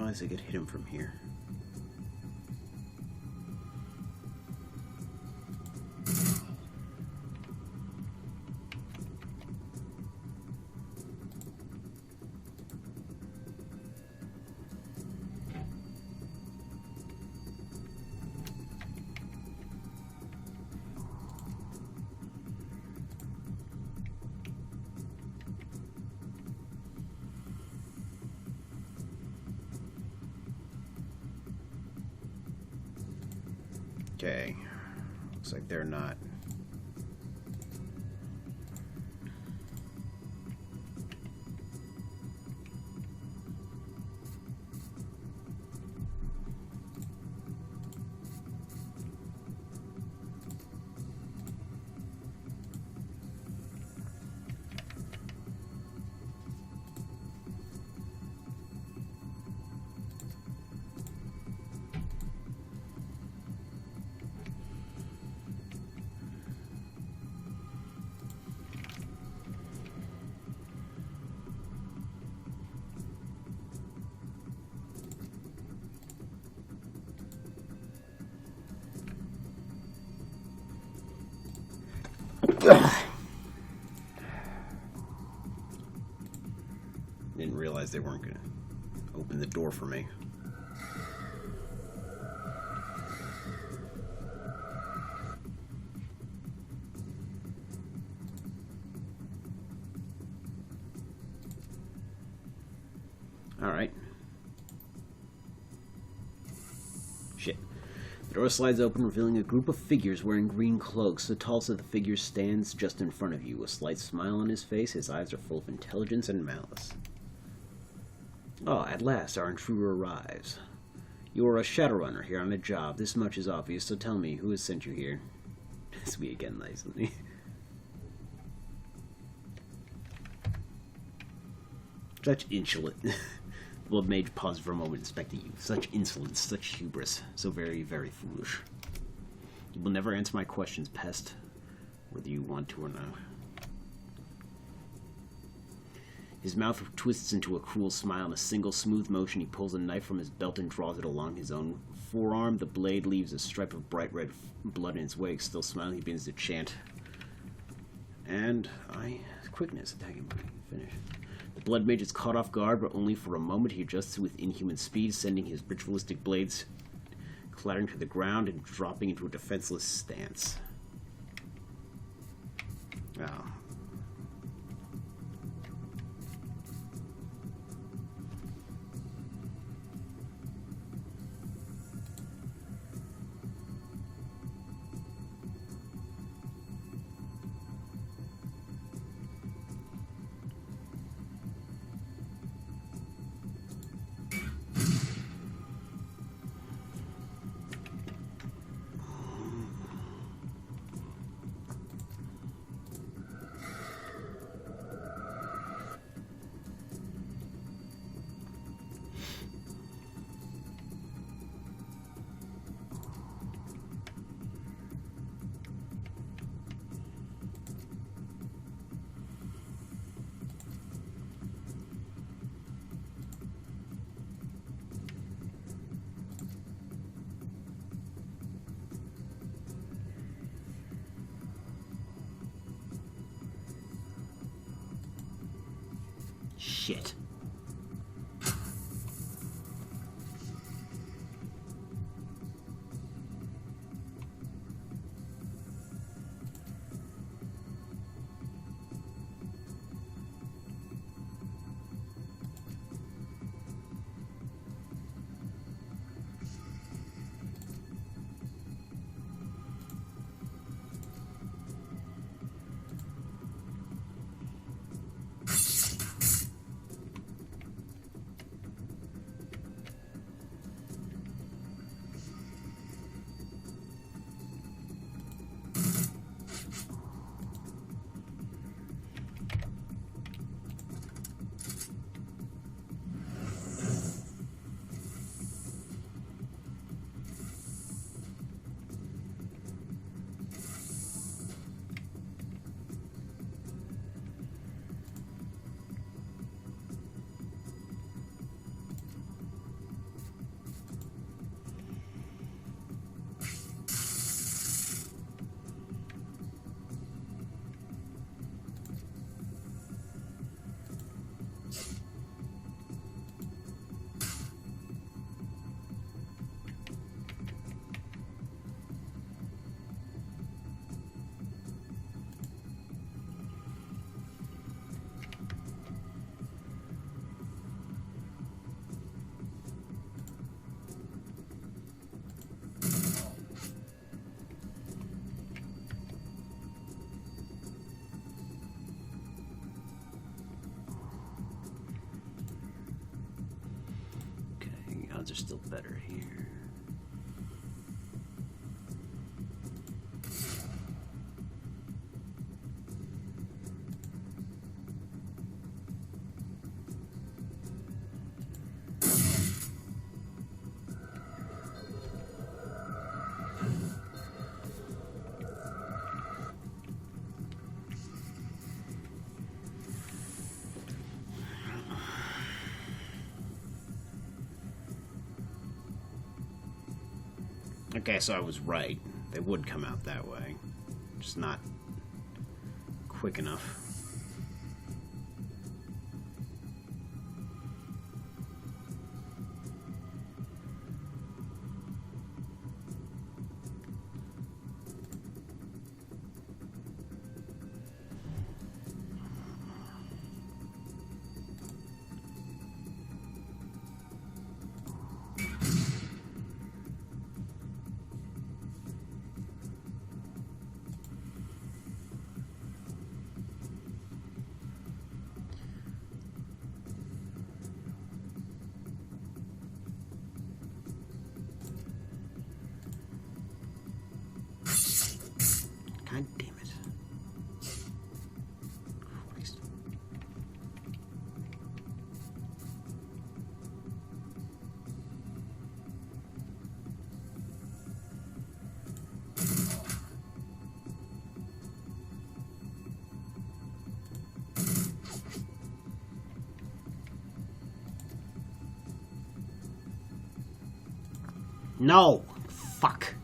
realize I could hit him from here. Okay, looks like they're not. Didn't realize they weren't going to open the door for me. All right. Shit. The door slides open, revealing a group of figures wearing green cloaks. The tallest of the figures stands just in front of you, a slight smile on his face. His eyes are full of intelligence and malice. Oh, at last our intruder arrives. You are a Shadowrunner here on a job. This much is obvious, so tell me, who has sent you here? Sweet again, nicely. Such insolence. The Blood Mage paused for a moment, inspecting you. Such insolence, such hubris. So very, very foolish. You will never answer my questions, pest, whether you want to or not. His mouth twists into a cruel smile. In a single smooth motion, he pulls a knife from his belt and draws it along his own forearm. The blade leaves a stripe of bright red blood in its wake. Still smiling, he begins to chant. And quickness, attacking, finish. The Blood Mage is caught off guard, but only for a moment. He adjusts with inhuman speed, sending his ritualistic blades clattering to the ground and dropping into a defenseless stance. Oh. Shit. odds are still better here. Okay, so I was right. They would come out that way. Just not quick enough. God damn it. Christ. No! Fuck.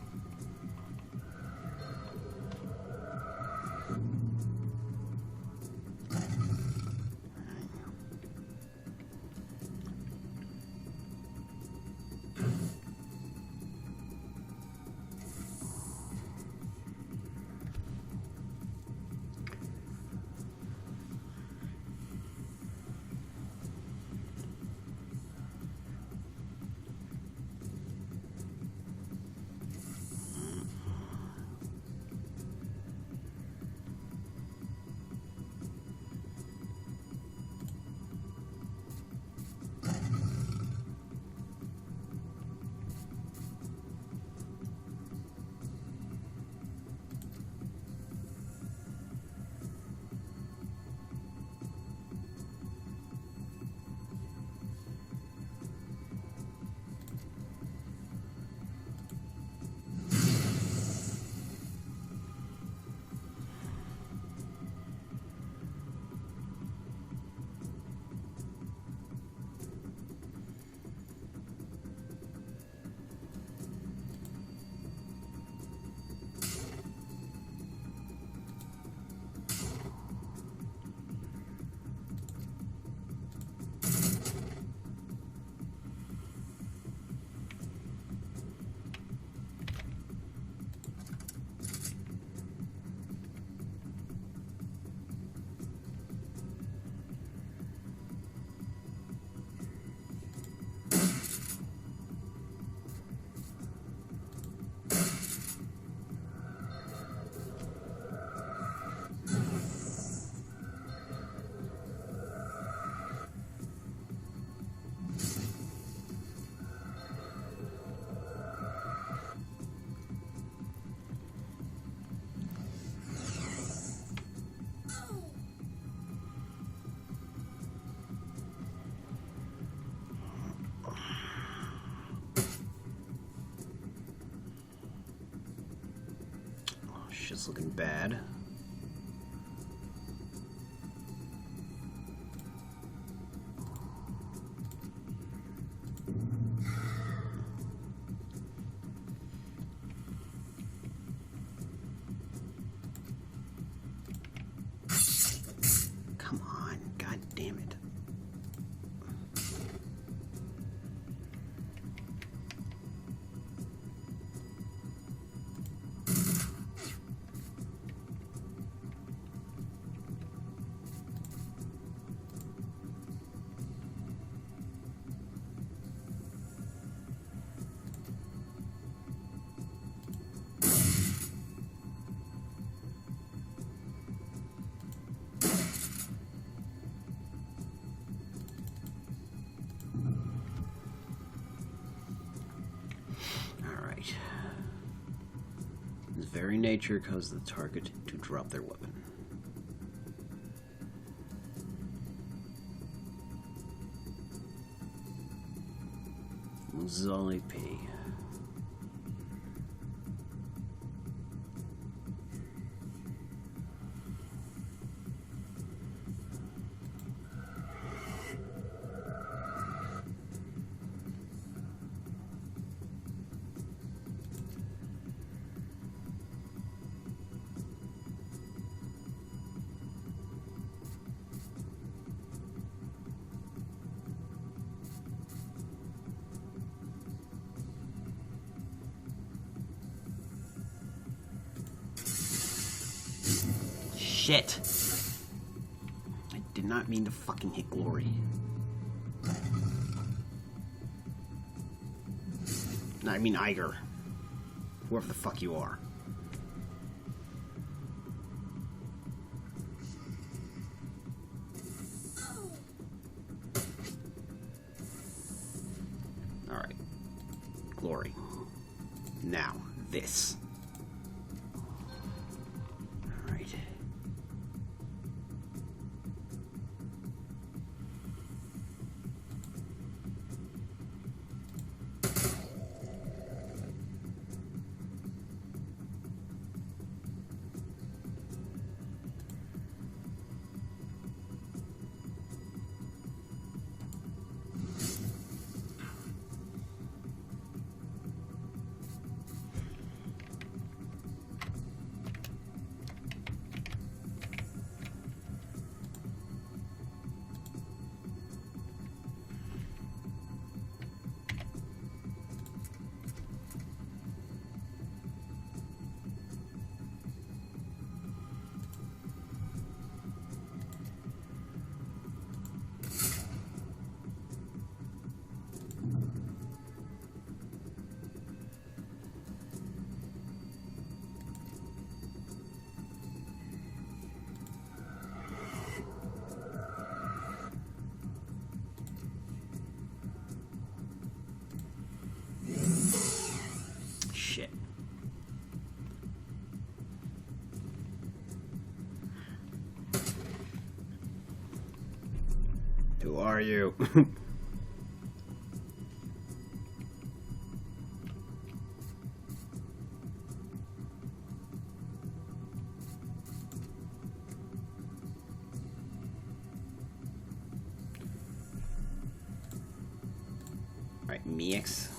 Shit's looking bad. Come on, god damn it. nature causes the target to drop their weapon. Loses all AP. Shit! I did not mean to fucking hit Glory. No, I mean Iger. Whoever the fuck you are. Alright. Glory. Now, this. Alright. Shit. Who are you? Alright, Mix.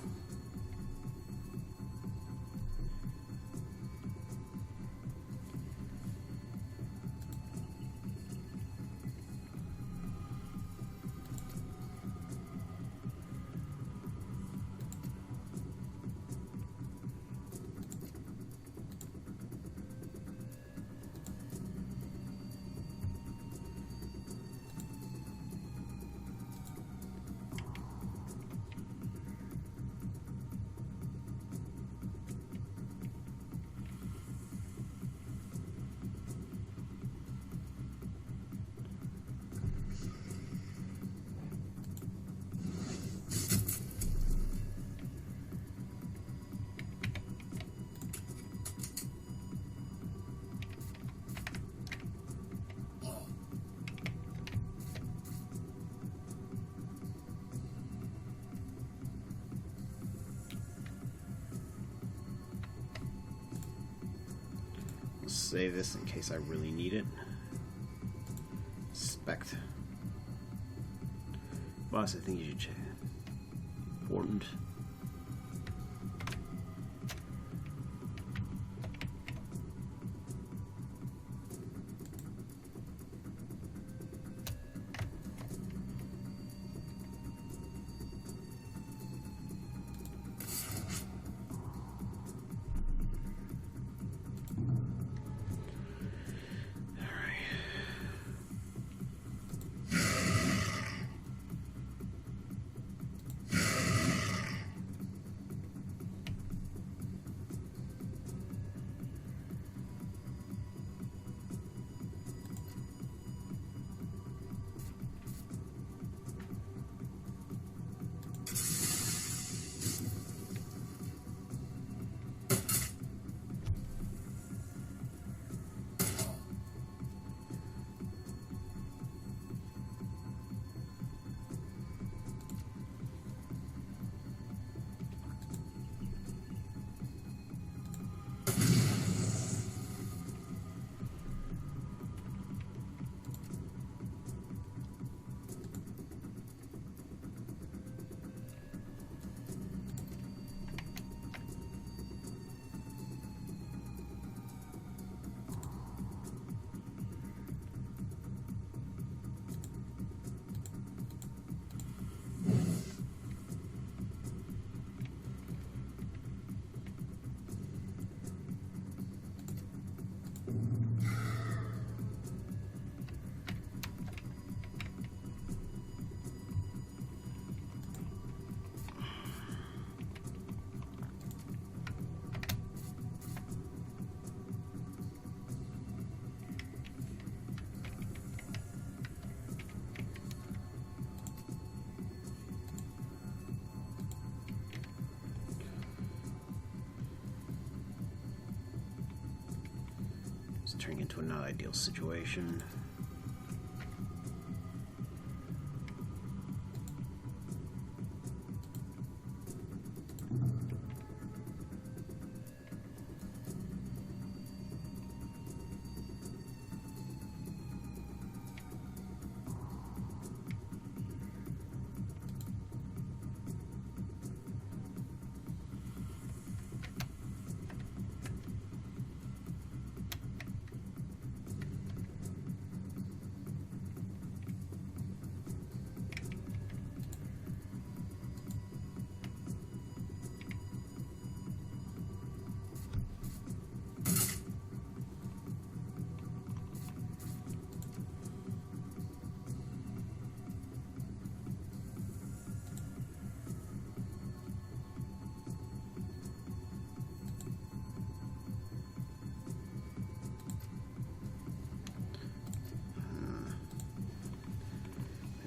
Save this in case I really need it. Spect. Boss, I think you should check. Important. It's turning into a not ideal situation.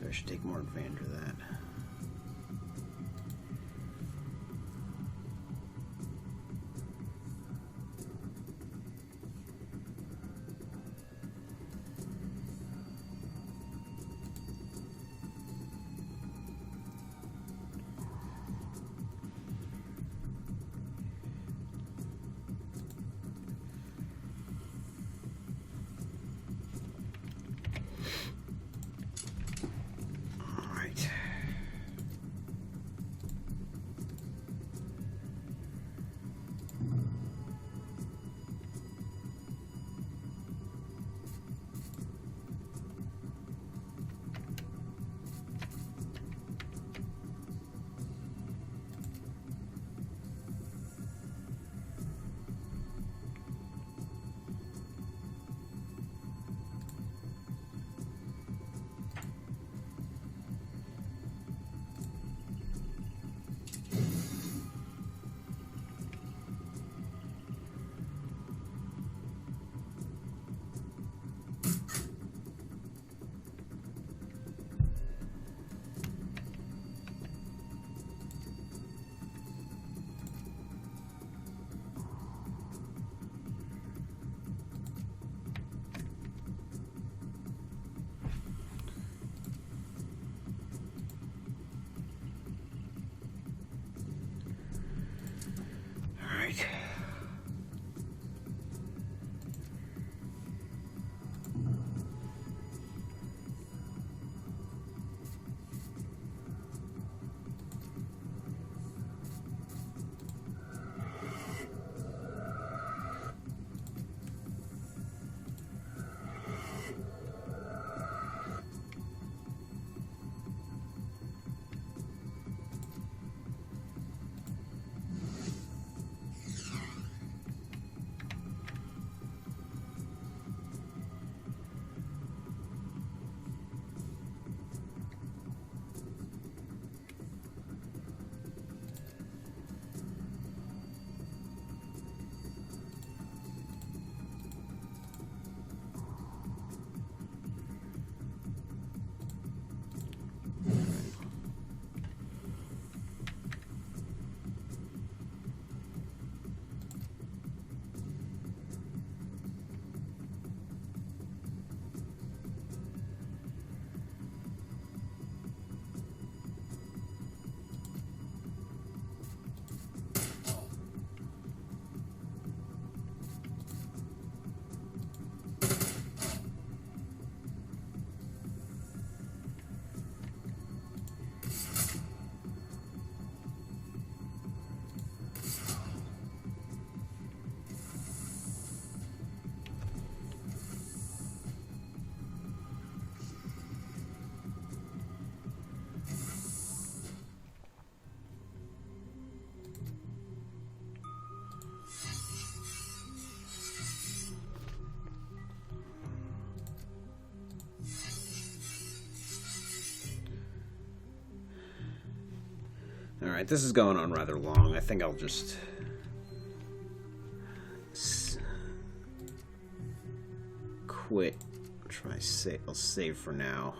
I should take more advantage of that. Alright, this is going on rather long. I think I'll just quit. I'll save for now.